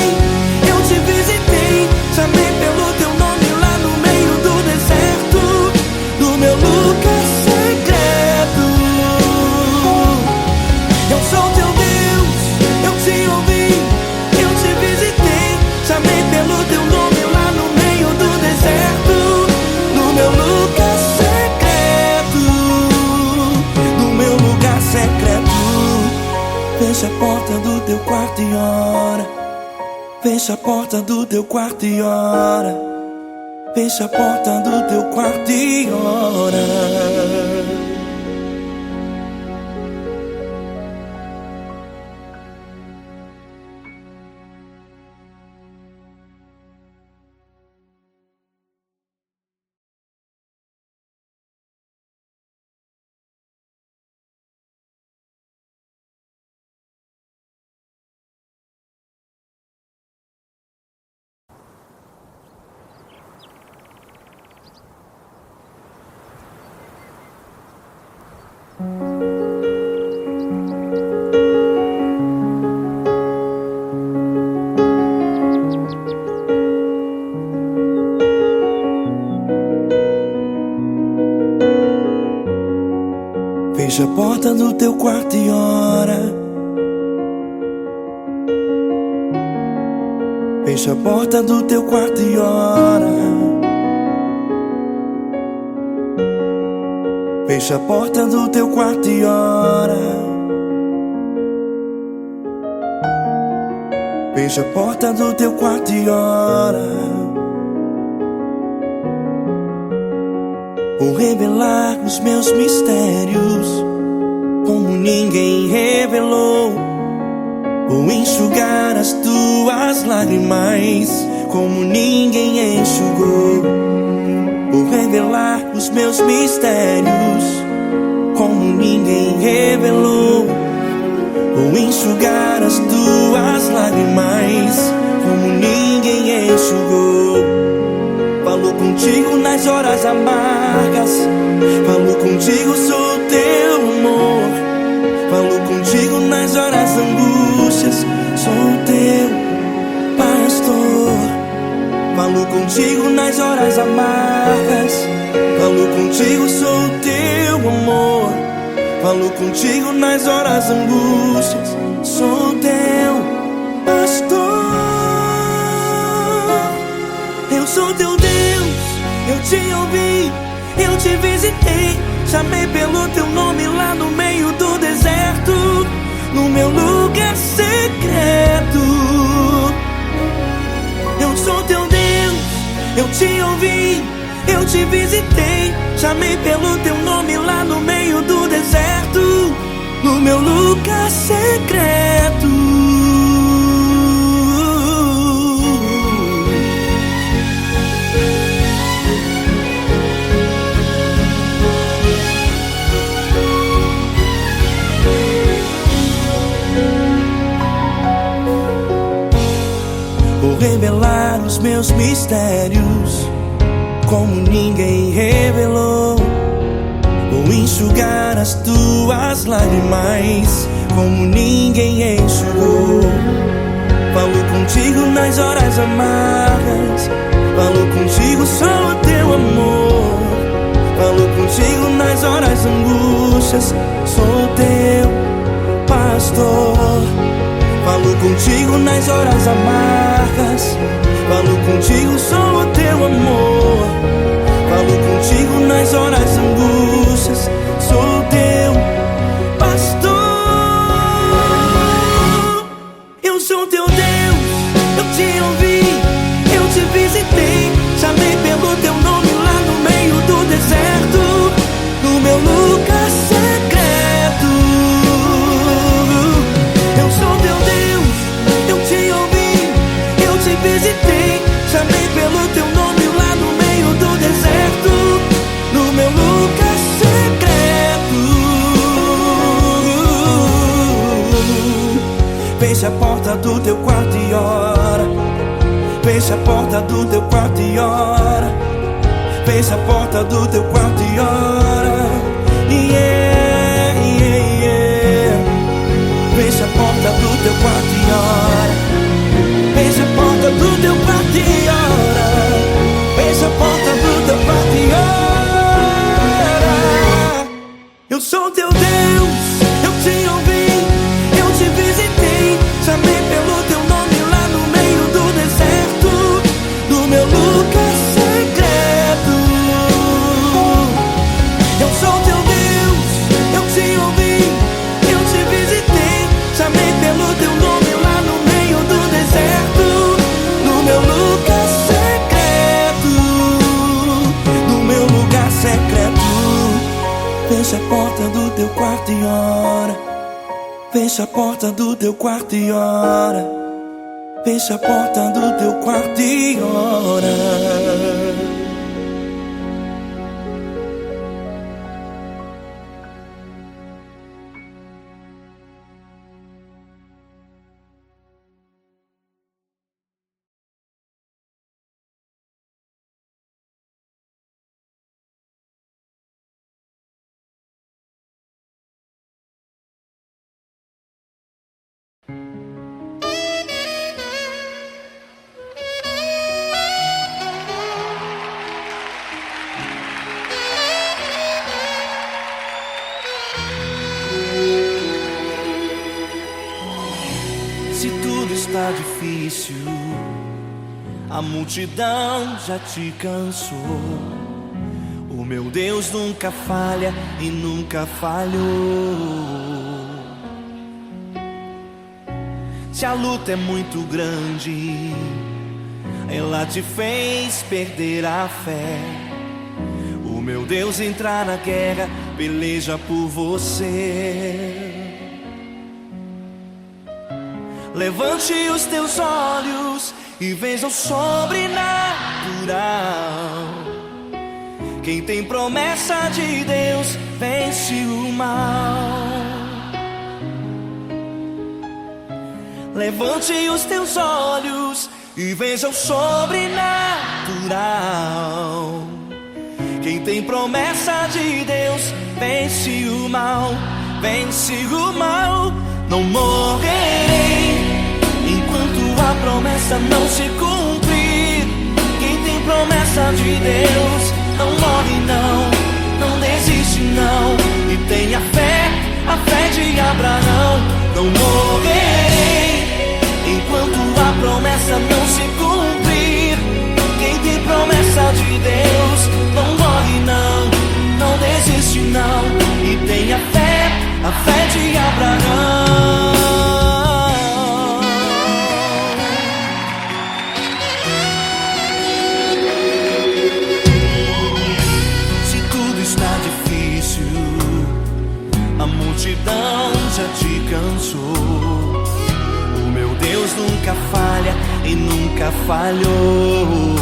eu te visitei. Chamei pelo teu nome lá no meio do deserto, no meu lugar secreto. Eu sou teu Deus, eu te ouvi, eu te visitei. Chamei pelo teu nome lá no meio do deserto, no meu lugar secreto, no meu lugar secreto. Fecha a porta do teu quarto e ora. Fecha a porta do teu quarto e ora. Fecha a porta do teu quarto e ora. Fecha a porta do teu quarto e ora. Fecha a porta do teu quarto e ora. Fecha a porta do teu quarto e ora. Fecha a porta do teu quarto e ora. Vou revelar os meus mistérios como ninguém revelou. Vou enxugar as tuas lágrimas como ninguém enxugou. Vou revelar os meus mistérios como ninguém revelou. Vou enxugar as tuas lágrimas como ninguém enxugou. Falo contigo nas horas amargas, falo contigo, sou teu amor. Falo contigo nas horas angústias, sou teu pastor. Falo contigo nas horas amargas, falo contigo, sou teu amor. Falo contigo nas horas angústias, sou teu pastor. Eu sou teu Deus, eu te ouvi, eu te visitei. Chamei pelo teu nome lá no meio do deserto, no meu lugar secreto. Eu sou teu Deus, eu te ouvi, eu te visitei. Chamei pelo teu nome lá no meio do deserto, no meu lugar secreto. Vou revelar os meus mistérios como ninguém revelou. Vou enxugar as tuas lágrimas como ninguém enxugou. Falo contigo nas horas amargas, falo contigo, sou teu amor. Falo contigo nas horas angústias, sou teu pastor. Falo contigo nas horas amargas, falo contigo, sou o teu amor. Falo contigo nas horas angústias, sou teu pastor. Eu sou teu Deus, eu te ouvi, eu te visitei. Chamei pelo teu nome lá no meio do deserto, no meu lugar secreto. Eu sou teu Deus, eu te ouvi, eu te visitei. Chamei pelo teu nome lá no meio do deserto, no meu lugar secreto. Fecha a porta do teu quarto e ora. Fecha a porta do teu quarto e ora. Fecha a porta do teu quarto e ora. Yeah, yeah, yeah. Fecha a porta do teu quarto e ora. Fecha a porta do teu quarto e ora. Fecha a porta do teu quarto e ora. Eu sou teu Deus, eu te ouvi, eu te visitei. Chamei pelo teu nome lá no meio do deserto, no meu lugar secreto. Eu sou teu Deus, eu te ouvi, eu te visitei. Chamei pelo teu nome lá no meio do deserto, no meu lugar secreto, no meu lugar secreto. Fecha a porta do teu quarto e ora. Fecha a porta do teu quarto e ora. Fecha a porta do teu quarto e ora. está difícil, a multidão já te cansou. O meu Deus nunca falha e nunca falhou. Se a luta é muito grande, ela te fez perder a fé. O meu Deus entrar na guerra, peleja por você. Levante os teus olhos e veja o sobrenatural. Quem tem promessa de Deus vence o mal. Levante os teus olhos e veja o sobrenatural. Quem tem promessa de Deus vence o mal, vence o mal. Não morrerei enquanto a promessa não se cumprir. Quem tem promessa de Deus não morre não, não desiste não. E tenha fé, a fé de Abraão. Não morrerei enquanto a promessa não se cumprir. Quem tem promessa de Deus não morre não, não desiste não. E tenha fé, a fé de Abraão. Se tudo está difícil, a multidão já te cansou. O meu Deus nunca falha e nunca falhou.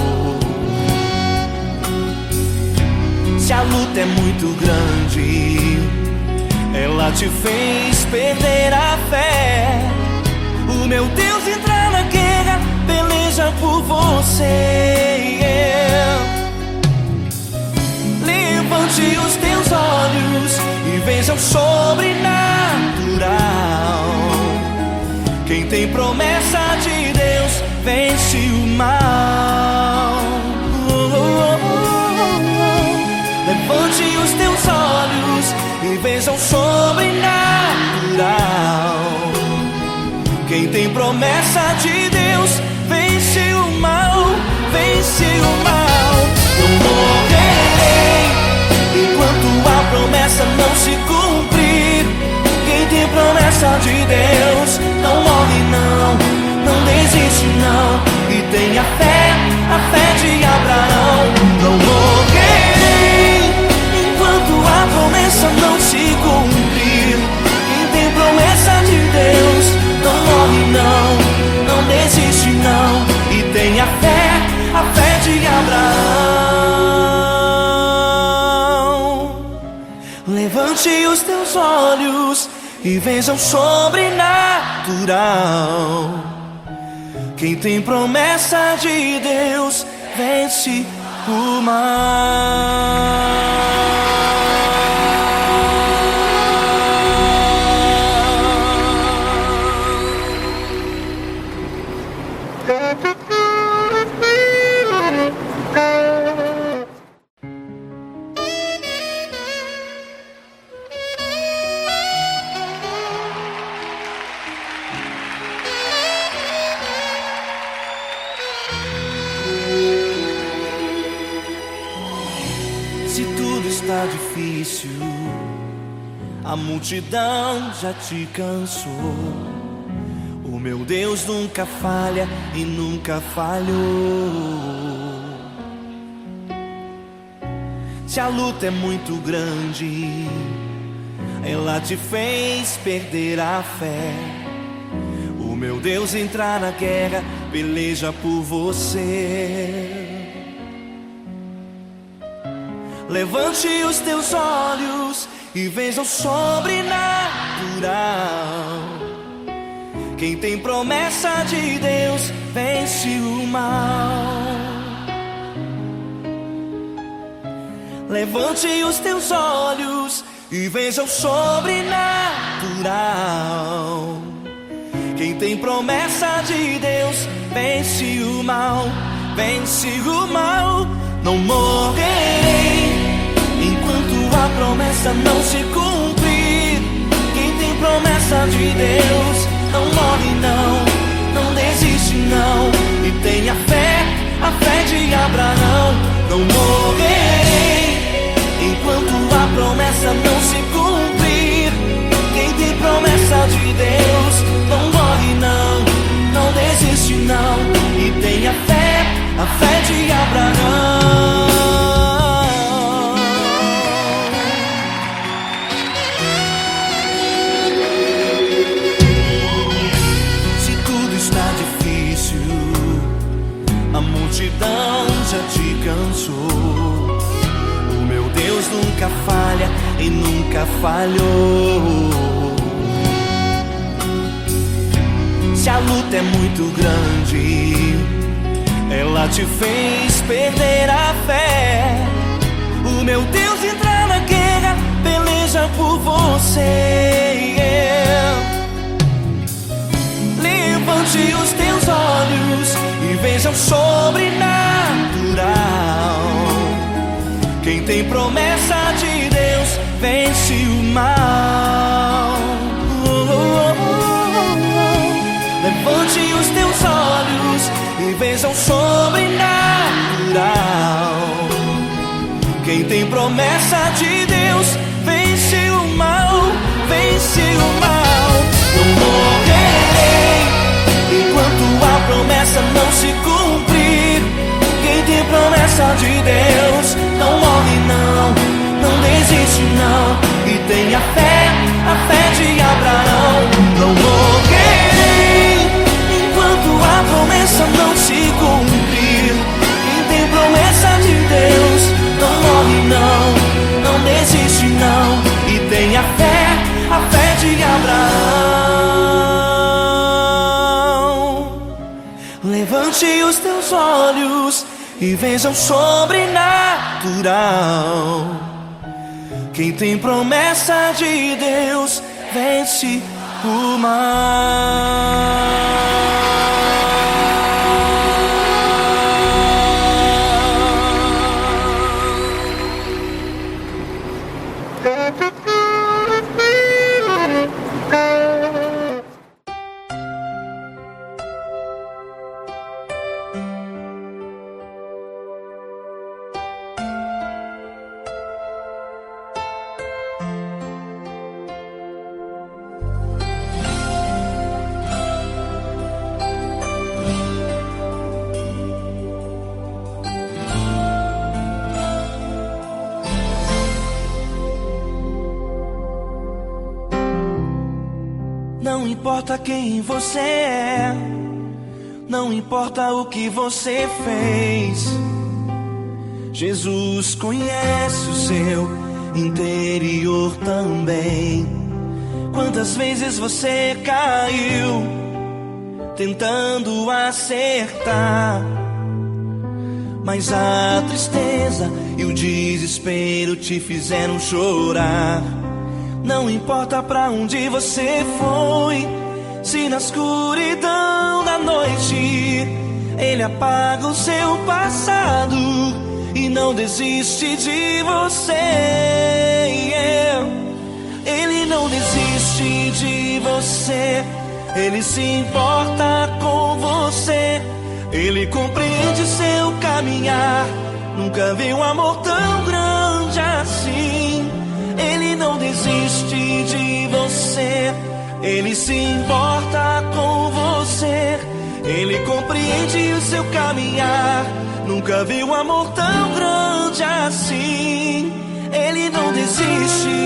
Se a luta é muito grande, ela te fez perder a fé. O meu Deus entrar na guerra, peleja por você. Levante os teus olhos e veja o sobrenatural. Quem tem promessa de Deus vence o mal. Levante os teus olhos e veja o sobrenatural. Quem tem promessa de Deus vence o mal, vence o mal. Não morrerei enquanto a promessa não se cumprir. Quem tem promessa de Deus não morre não, não desiste não. E tenha fé, a fé de Abraão. Não morrerei enquanto a promessa não se cumprir. Quem tem promessa de Deus não morre não, não desiste não. E tenha fé, a fé de Abraão. Levante os teus olhos e veja o sobrenatural. Quem tem promessa de Deus vence o mal. Se tudo está difícil, a multidão já te cansou. O meu Deus nunca falha e nunca falhou. Se a luta é muito grande, ela te fez perder a fé. O meu Deus entrar na guerra, peleja por você. Levante os teus olhos e veja o sobrenatural. Quem tem promessa de Deus vence o mal. Levante os teus olhos e veja o sobrenatural. Quem tem promessa de Deus vence o mal, vence o mal. Não morrerei enquanto a promessa não se cumprir. Quem tem promessa de Deus não morre não, não desiste não. E tenha fé, a fé de Abraão. Não morrerei enquanto a promessa não se cumprir. Quem tem promessa de Deus não morre não, não desiste não. E tenha fé, a fé de Abraão. A multidão já te cansou. O meu Deus nunca falha e nunca falhou. Se a luta é muito grande, ela te fez perder a fé. O meu Deus entra na guerra, peleja por você. Levante os teus olhos e veja o sobrenatural. Quem tem promessa de Deus vence o mal. Levante os teus olhos e veja o sobrenatural. Quem tem promessa de Deus vence o mal, vence o mal. Não morrerei enquanto a promessa não se cumprir. Quem tem promessa de Deus não morre não, não desiste não. E tenha fé, a fé de Abraão. Não morrerei enquanto a promessa não se cumprir. Quem tem promessa de Deus não morre não, não desiste não. E tenha fé, a fé de Abraão. Levante os teus olhos e veja o sobrenatural. Quem tem promessa de Deus vence o mal. Não importa quem você é, não importa o que você fez, Jesus conhece o seu interior também. Quantas vezes você caiu tentando acertar, mas a tristeza e o desespero te fizeram chorar. Não importa pra onde você foi, se na escuridão da noite Ele apaga o seu passado e não desiste de você. Ele não desiste de você, Ele se importa com você. Ele compreende seu caminhar, nunca vi um amor tão grande assim. Ele não desiste de você, Ele se importa com você. Ele compreende o seu caminhar, nunca vi um amor tão grande assim. Ele não desiste.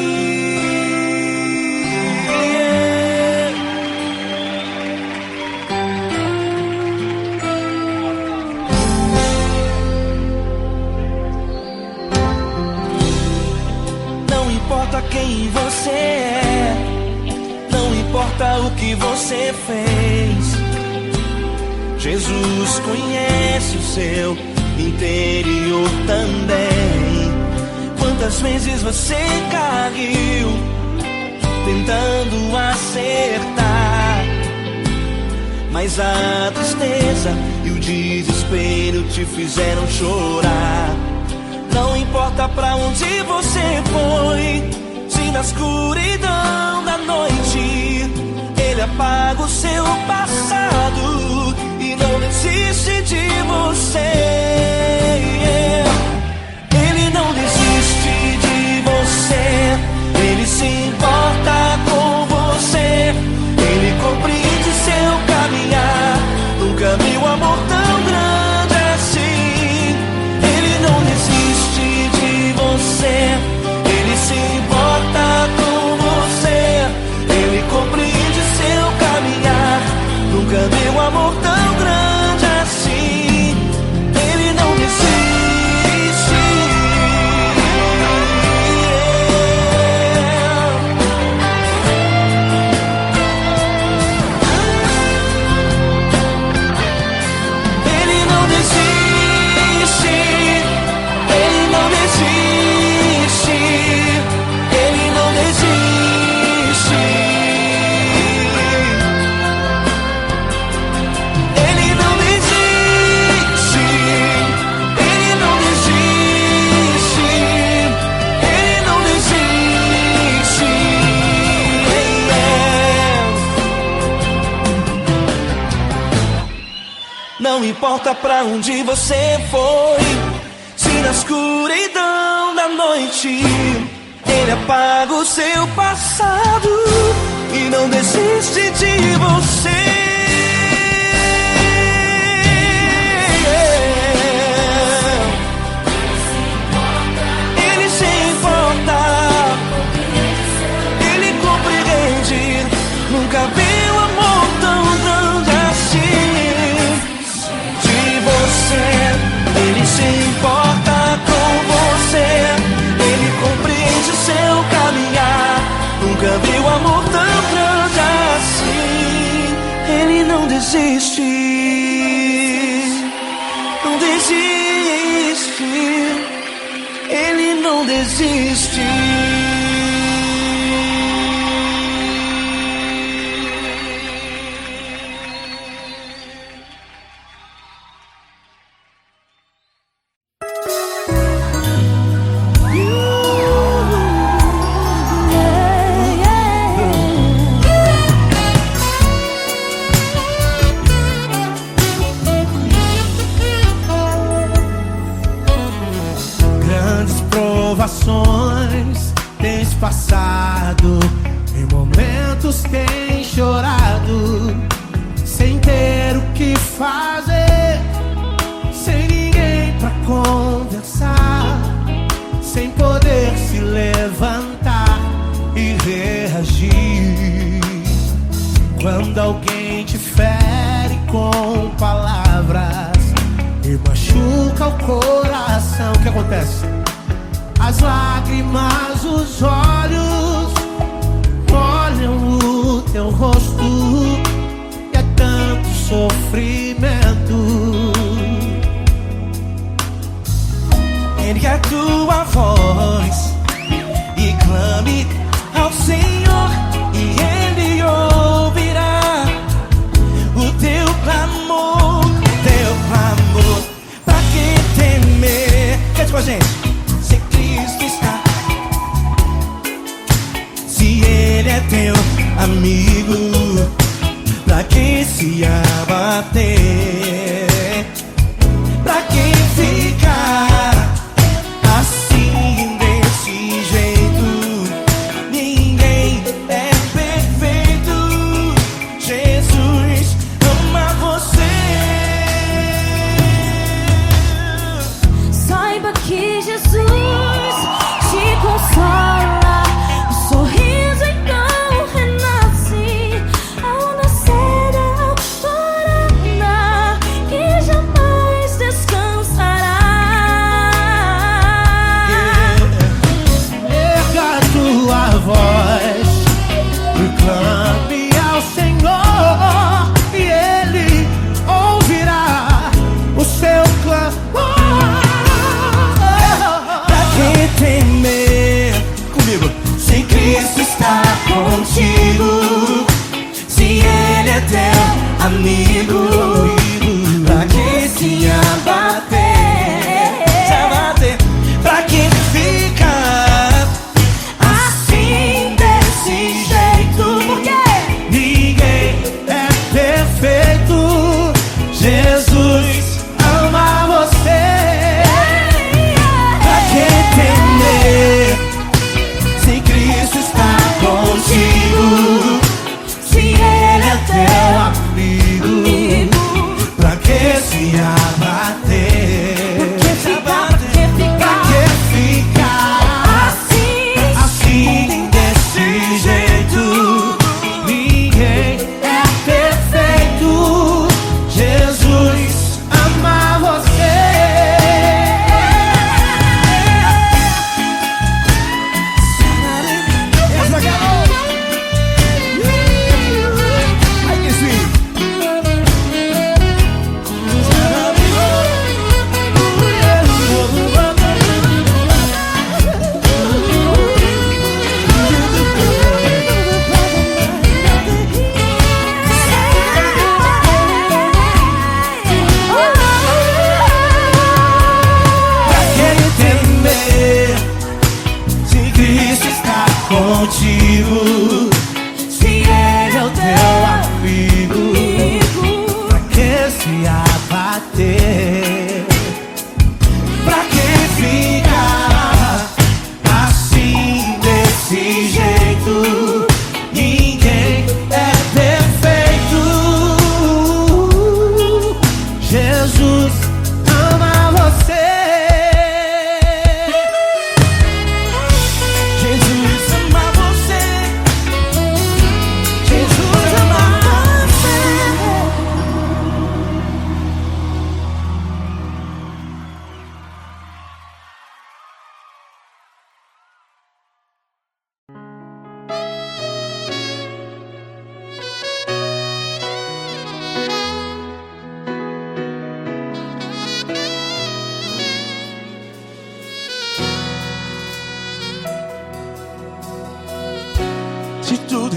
Não importa quem você é, não importa o que você fez, Jesus conhece o seu interior também. Quantas vezes você caiu tentando acertar, mas a tristeza e o desespero te fizeram chorar. Não importa pra onde você foi, se na escuridão da noite Ele apaga o seu passado e não desiste de você. Ele não desiste de você. Ele se importa com você. Ele compreende seu caminhar. Nunca vi um amor tão grande assim. Ele não desiste de você. Ele se importa com você. Ele compreende seu caminhar. Nunca vi um amor tão grande assim. Ele não desiste. Ele não desiste. Ele não desiste. Ele não desiste. Ele não desiste. Ele não desiste. Ele não desiste. Não importa pra onde você foi, se na escuridão da noite ele apaga o seu passado e não desiste de você. Ele se importa, ele compreende. Nunca vi um amor tão grande assim. De você, ele se importa com você. Ele compreende seu caminhar. Nunca vi um amor tão grande assim. Ele não desiste. Não desiste. Ele não desiste. Grandes provações tens passado, em momentos tens chorado, sem ter o que fazer, sem ninguém pra conversar, sem poder se levantar e reagir. Quando alguém te fere com palavras e machuca o coração, o que acontece? As lágrimas, os olhos molham o teu rosto e é tanto sofrimento. Ergue a tua voz e clame ao Senhor, e Ele ouvirá o teu clamor, teu clamor. Pra que temer? Cante com a gente. Se Cristo está, se Ele é teu amigo, pra que se abater? Pra que ficar assim desse jeito? Ninguém é perfeito. Jesus ama você. Saiba que Jesus te consola. O sorriso então renasce ao nascer da alvorada, que jamais descansará. Erga a tua voz, proclame ao Senhor, e Ele ouvirá o seu clamor.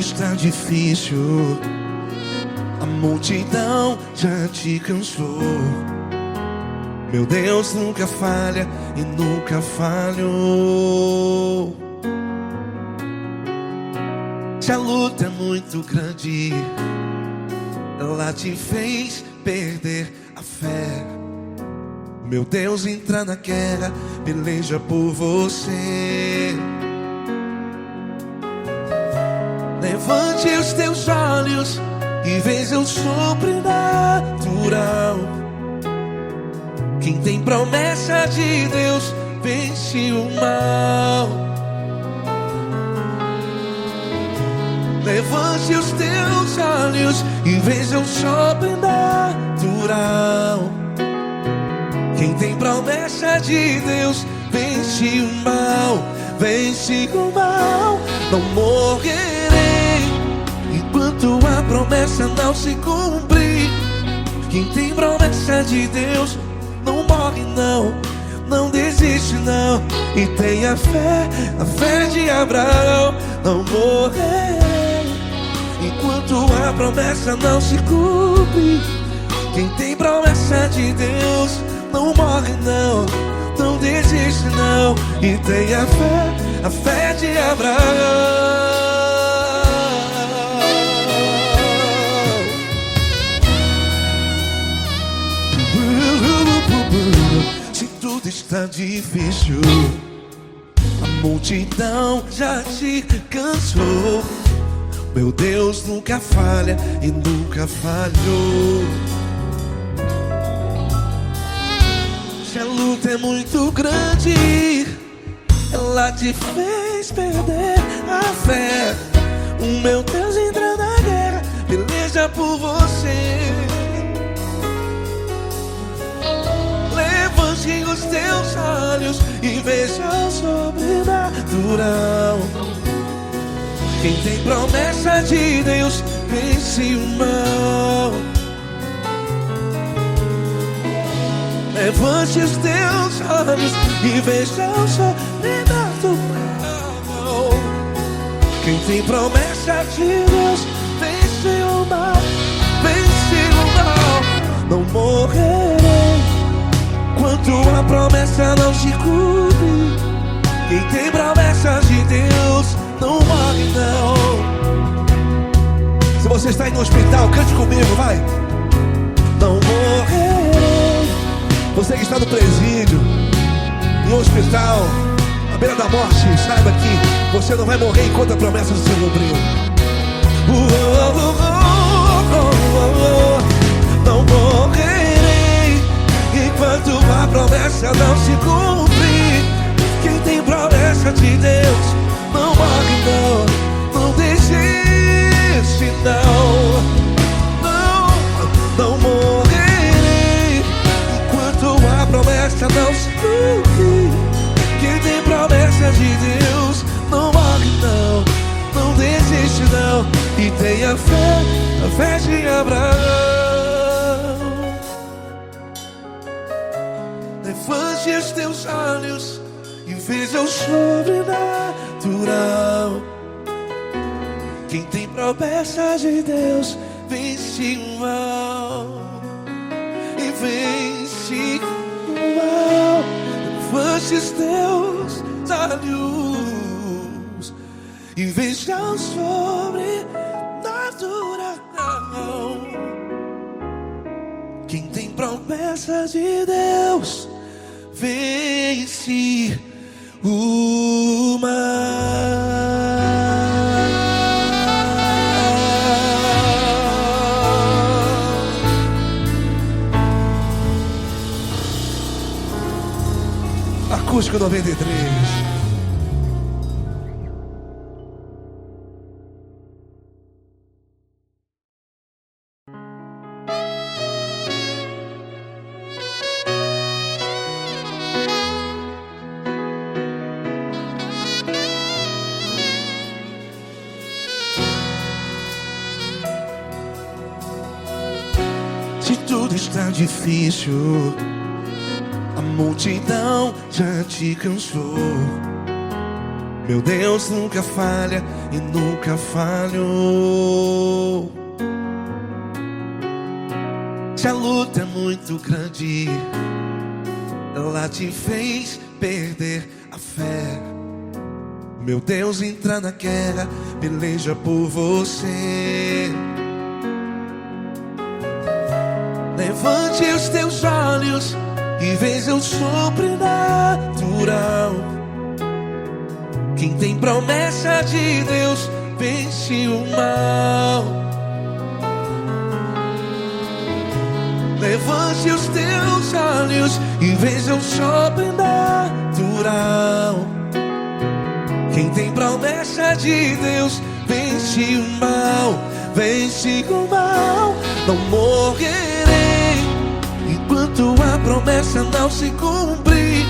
está difícil, a multidão já te cansou. Meu Deus nunca falha e nunca falhou. Se a luta é muito grande, ela te fez perder a fé. Meu Deus entra na guerra, peleja por você. Levante os teus olhos e veja o sobrenatural. Quem tem promessa de Deus vence o mal. Levante os teus olhos e veja o sobrenatural. Quem tem promessa de Deus vence o mal. Vence o mal. Não morrerei enquanto a promessa não se cumprir. Quem tem promessa de Deus não morre não, não desiste não. E tenha fé, a fé de Abraão. Não morrerei enquanto a promessa não se cumpre. Quem tem promessa de Deus não morre não, não desiste não. E tenha fé, a fé de Abraão. Se tudo está difícil, a multidão já te cansou. Meu Deus nunca falha e nunca falhou. Se a luta é muito grande, ela te fez perder a fé. O meu Deus entra na guerra, peleja por você. Levante os teus olhos e veja o sobrenatural. Quem tem promessa de Deus vence o mal. Levante os teus olhos e veja o sobrenatural. Quem tem promessa de Deus vence o mal. Vence o mal. Não morrerei enquanto a promessa não se cumpre. Quem tem promessas de Deus não morre não. Se você está aí no hospital, cante comigo, vai. Não morrerei. Você que está no presídio, no hospital, à beira da morte, saiba que você não vai morrer enquanto a promessa não se cumpriu. Não morrerei enquanto a promessa não se cumprir. Quem tem promessa de Deus não morre não, não desiste não. Não morrerei enquanto a promessa não se cumprir. Quem tem promessa de Deus não morre não, não desiste não. E tenha fé, a fé de Abraão. Levante os teus olhos e veja o sobrenatural. Quem tem promessa de Deus vence o mal. E vence o mal. Levante os teus olhos e veja o sobrenatural. Quem tem promessa de Deus vence o mal. Acústico 93. Se tudo está difícil, a multidão já te cansou. Meu Deus nunca falha e nunca falhou. Se a luta é muito grande, ela te fez perder a fé. Meu Deus entra na guerra, peleja por você. Levante os teus olhos e veja o sobrenatural. Quem tem promessa de Deus vence o mal. Levante os teus olhos e veja o sobrenatural. Quem tem promessa de Deus vence o mal. Vence o mal. Não morrerei enquanto a promessa não se cumprir.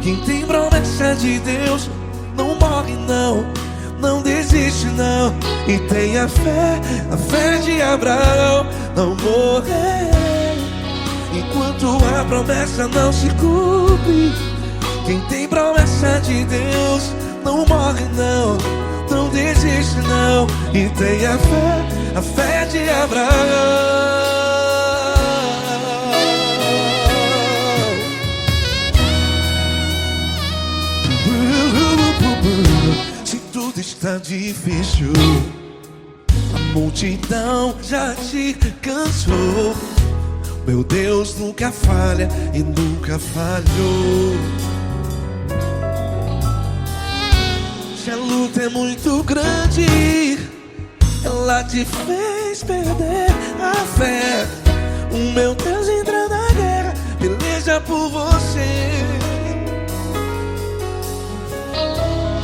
Quem tem promessa de Deus não morre não, não desiste não. E tenha fé, a fé de Abraão. Não morrerei enquanto a promessa não se cumpre. Quem tem promessa de Deus não morre não, não desiste não. E tenha fé, a fé de Abraão. Se tudo está difícil, a multidão já te cansou. Meu Deus nunca falha e nunca falhou. Se a luta é muito grande, ela te fez perder a fé. O meu Deus entra na guerra, peleja por você.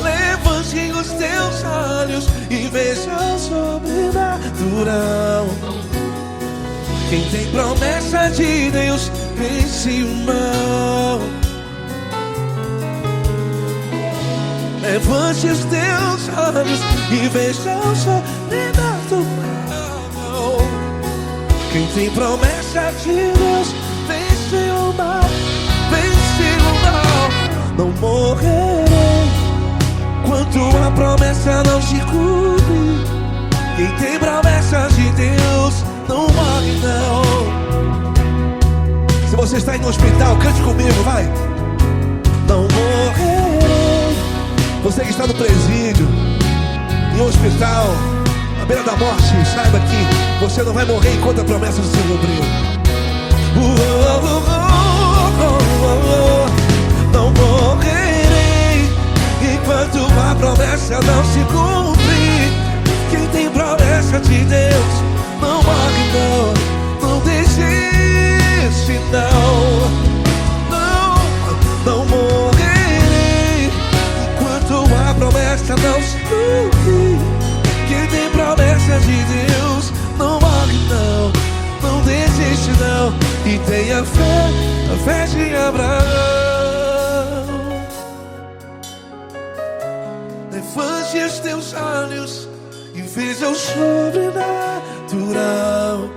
Levante os teus olhos e veja o sobrenatural. Quem tem promessa de Deus vence o mal. Levante os teus olhos e veja o sobrenatural. Quem tem promessa de Deus vence o mal. Vence o mal. Não morrerei enquanto a promessa não se cumpre. Quem tem promessa de Deus não morre não. Se você está no hospital, cante comigo, vai. Não morrerei. Você que está no presídio, em um hospital, à beira da morte, saiba que você não vai morrer enquanto a promessa não se cumprir. Não morrerei enquanto a promessa não se cumprir. Quem tem promessa de Deus não morre não, não desiste não. Não morrerei enquanto a promessa não se cumprir. Quem tem promessa de Deus não morre não, não desiste não. E tenha fé, a fé de Abraão. Levante os teus olhos e veja o sobrenatural.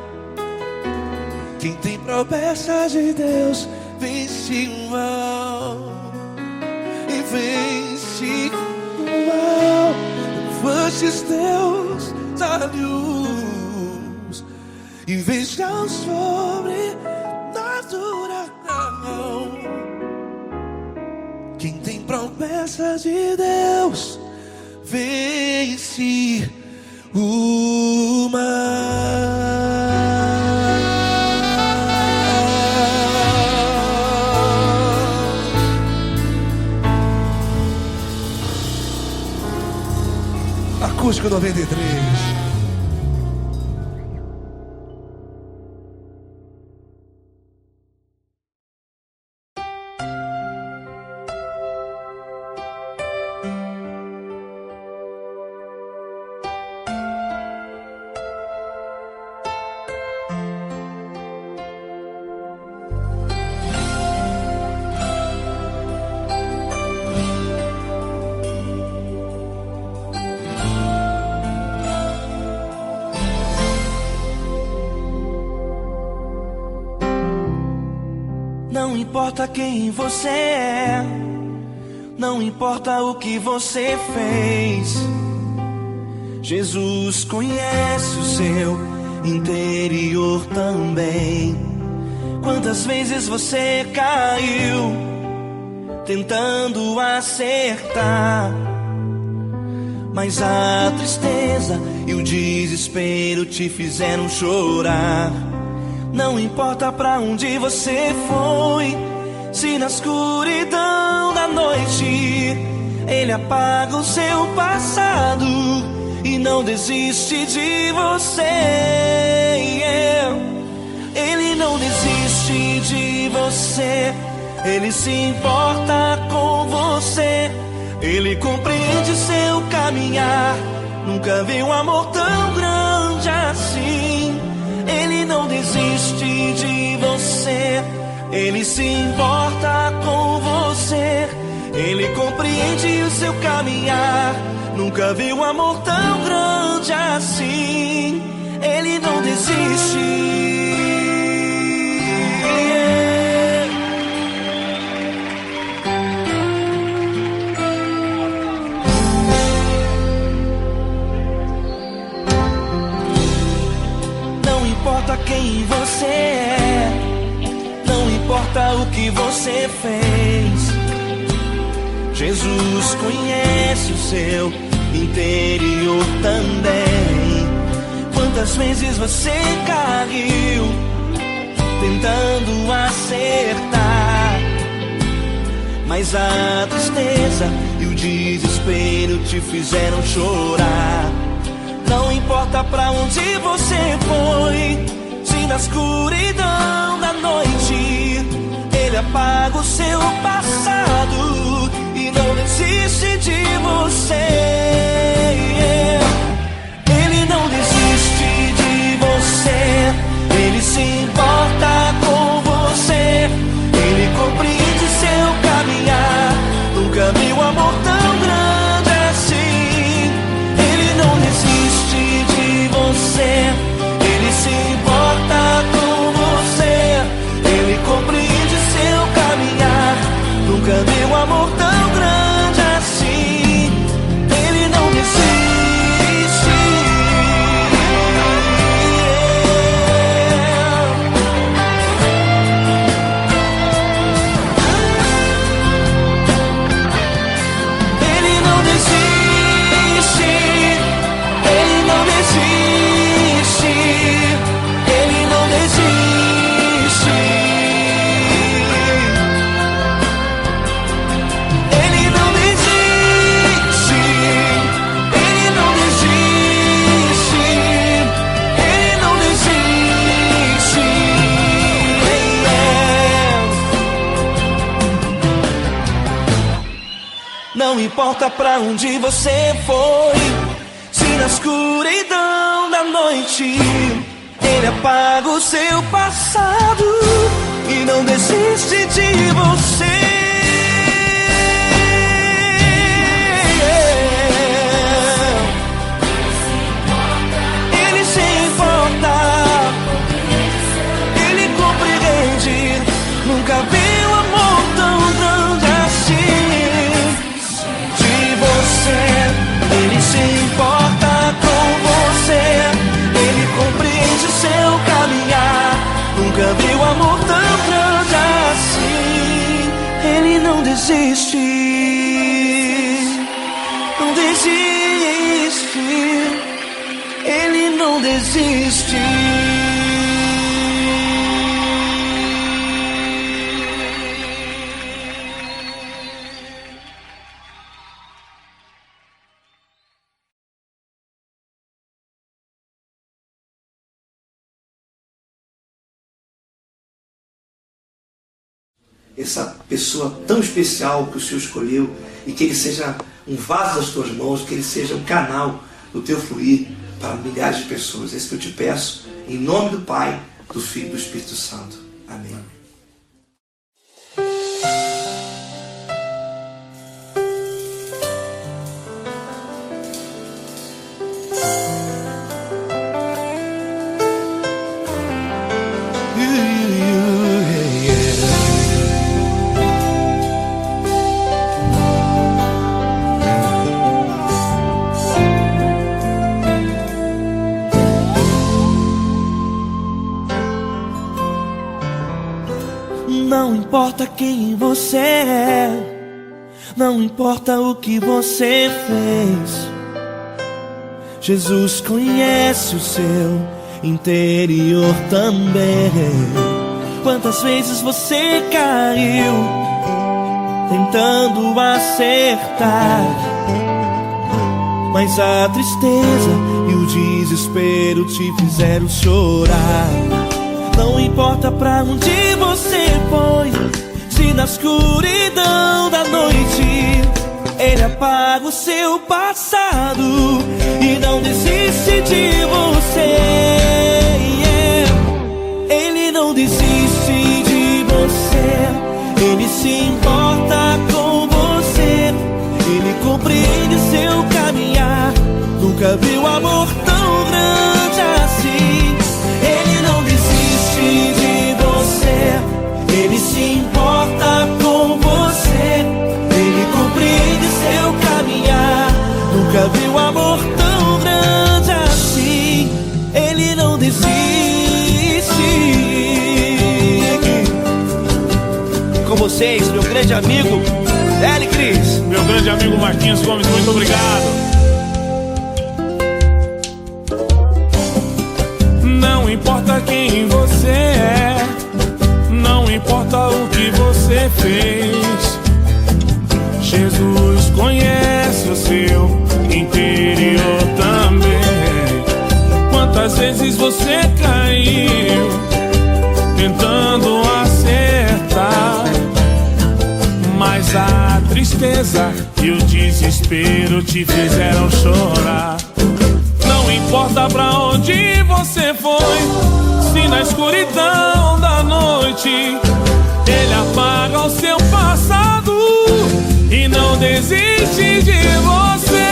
Quem tem promessa de Deus vence o mal. E vence o mal. Levante os teus olhos e veja o sobrenatural. Quem tem promessa de Deus vence o mal. Acústico 93. Não importa quem você é, Não importa o que você fez, Jesus conhece o seu interior também. Quantas vezes você caiu tentando acertar, mas a tristeza e o desespero te fizeram chorar. Não importa pra onde você foi, se na escuridão da noite Ele apaga o seu passado e não desiste de você. Ele não desiste de você, Ele se importa com você. Ele compreende seu caminhar, nunca viu um amor tão grande assim. Ele não desiste de você, Ele se importa com você. Ele compreende o seu caminhar, nunca viu um amor tão grande assim. Ele não desiste. Não importa quem você é, não importa o que você fez, Jesus conhece o seu interior também. Quantas vezes você caiu tentando acertar, mas a tristeza e o desespero te fizeram chorar. Não importa pra onde você foi, se na escuridão da noite Ele apaga o seu passado e não desiste de você. Ele não desiste de você, Ele se importa com você. Ele compreende seu caminhar, nunca viu amor tão grande assim. Ele não desiste de você, Ele se importa com você. Ele compreende seu caminhar, nunca viu amor tão grande assim. Ele não desiste. Ele não desiste. Ele não desiste. Ele não desiste. Ele não desiste. Ele não desiste. Ele não desiste. Não importa pra onde você foi, se na escuridão da noite Ele apaga o seu passado e não desiste de você. Ele se importa, Ele compreende, nunca viu amor tão grande assim. De você, Ele se importa com você. Ele compreende seu caminhar, nunca viu amor tão grande assim. Ele não desiste, não desiste. Ele não desiste. Essa pessoa tão especial que o Senhor escolheu, e que Ele seja um vaso das tuas mãos, que Ele seja um canal do teu fluir para milhares de pessoas. É isso que eu te peço, em nome do Pai, do Filho e do Espírito Santo. Amém. importa quem você é, não importa o que você fez, Jesus conhece o seu interior também. Quantas vezes você caiu tentando acertar, mas a tristeza e o desespero te fizeram chorar. Não importa pra onde você foi, se na escuridão da noite Ele apaga o seu passado e não desiste de você. Ele não desiste de você, Ele se importa com você, Ele compreende seu caminhar. Nunca viu amor tão grande assim. Ele não desiste de você, Ele se importa com você, Ele compreende seu caminhar. Nunca viu amor tão grande assim. Ele não desiste. Com vocês, meu grande amigo L. Cris. Meu grande amigo Marquinhos Gomes, muito obrigado. Não importa quem você é, não importa o que você fez, Jesus conhece o seu interior também. Quantas vezes você caiu tentando acertar, mas a tristeza e o desespero te fizeram chorar. Não importa pra onde você foi, se na escuridão da noite Ele apaga o seu passado e não desiste de você.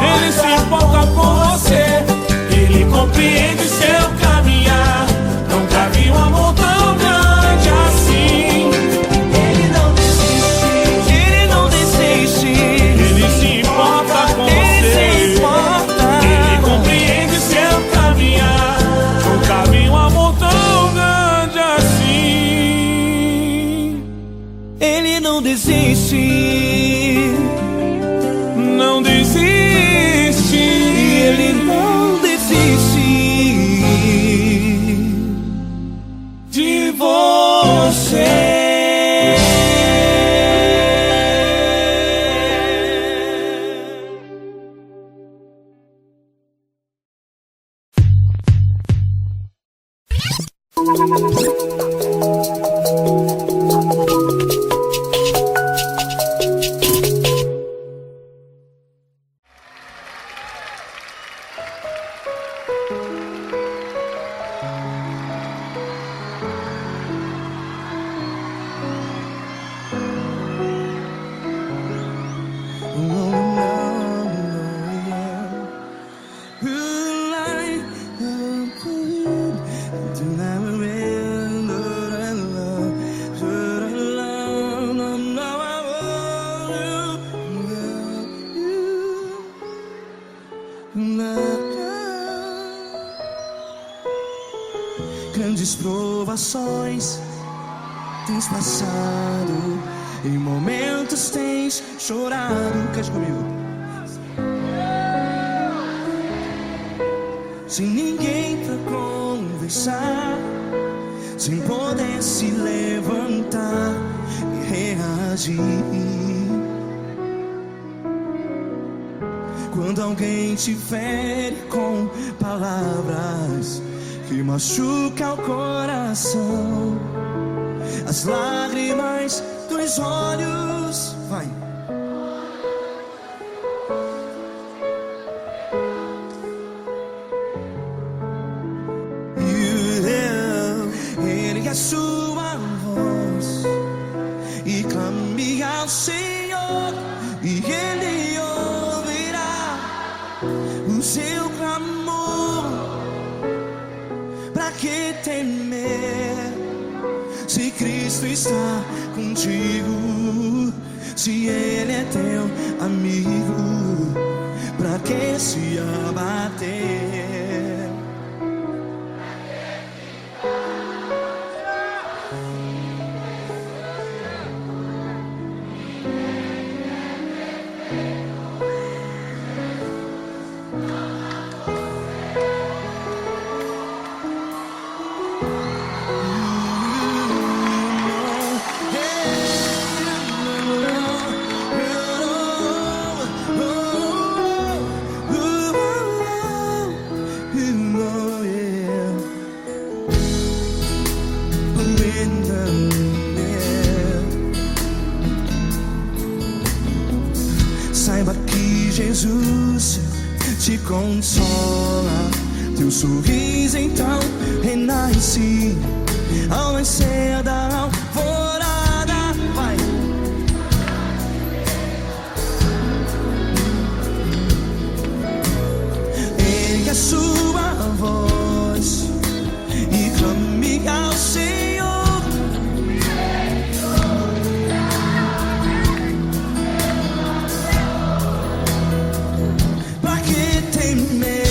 Ele se importa com você, Ele compreende seu caminhar. Nunca vi um amor tão grande assim. Ele não desiste, Ele não desiste. Ele se importa com Ele você, se importa. Ele compreende seu caminhar. Nunca vi um amor tão grande assim. Ele não desiste, Não desiste. Ele não desiste De você. Grandes provações tens passado, em momentos tens chorado. Cante comigo. Sem ninguém pra conversar, sem poder se levantar e reagir. Quando alguém te fere com palavras que machuca o coração, as lágrimas dos olhos, vai. Ergue a sua voz e clame ao Senhor, e Ele ouvirá o seu clamor. Pra que temer, se Cristo está contigo, se Ele é teu amigo? Pra que se abater? Jesus te consola. Teu sorriso então renasce ao nascer da alvorada. Vai. Ergue a sua voz e clame ao Senhor. Pra que temer?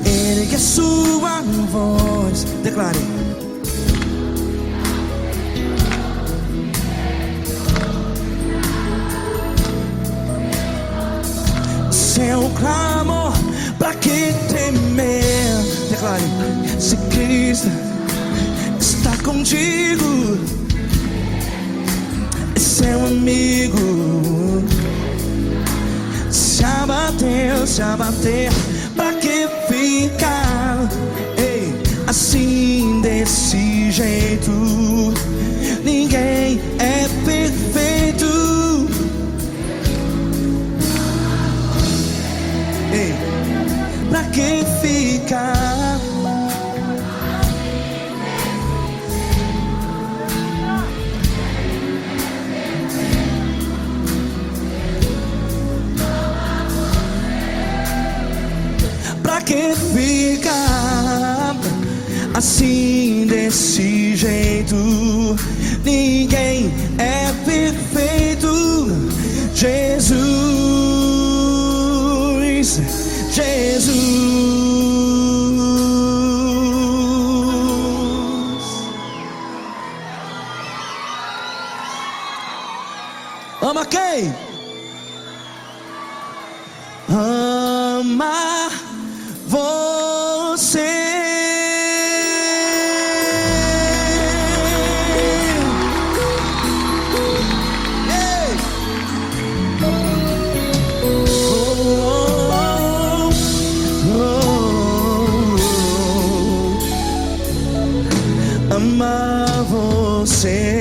Ergue a sua voz, declare. Seu clamor, pra que temer? Declare. Se Cristo está contigo, é seu amigo. Se abater, pra que ficar, ei, assim desse jeito? Ninguém é perfeito. Ei, pra que ficar? Pra que ficar assim desse jeito? Ninguém é perfeito. Jesus, Jesus. Ama quem? Ama você. Ei. Ama você.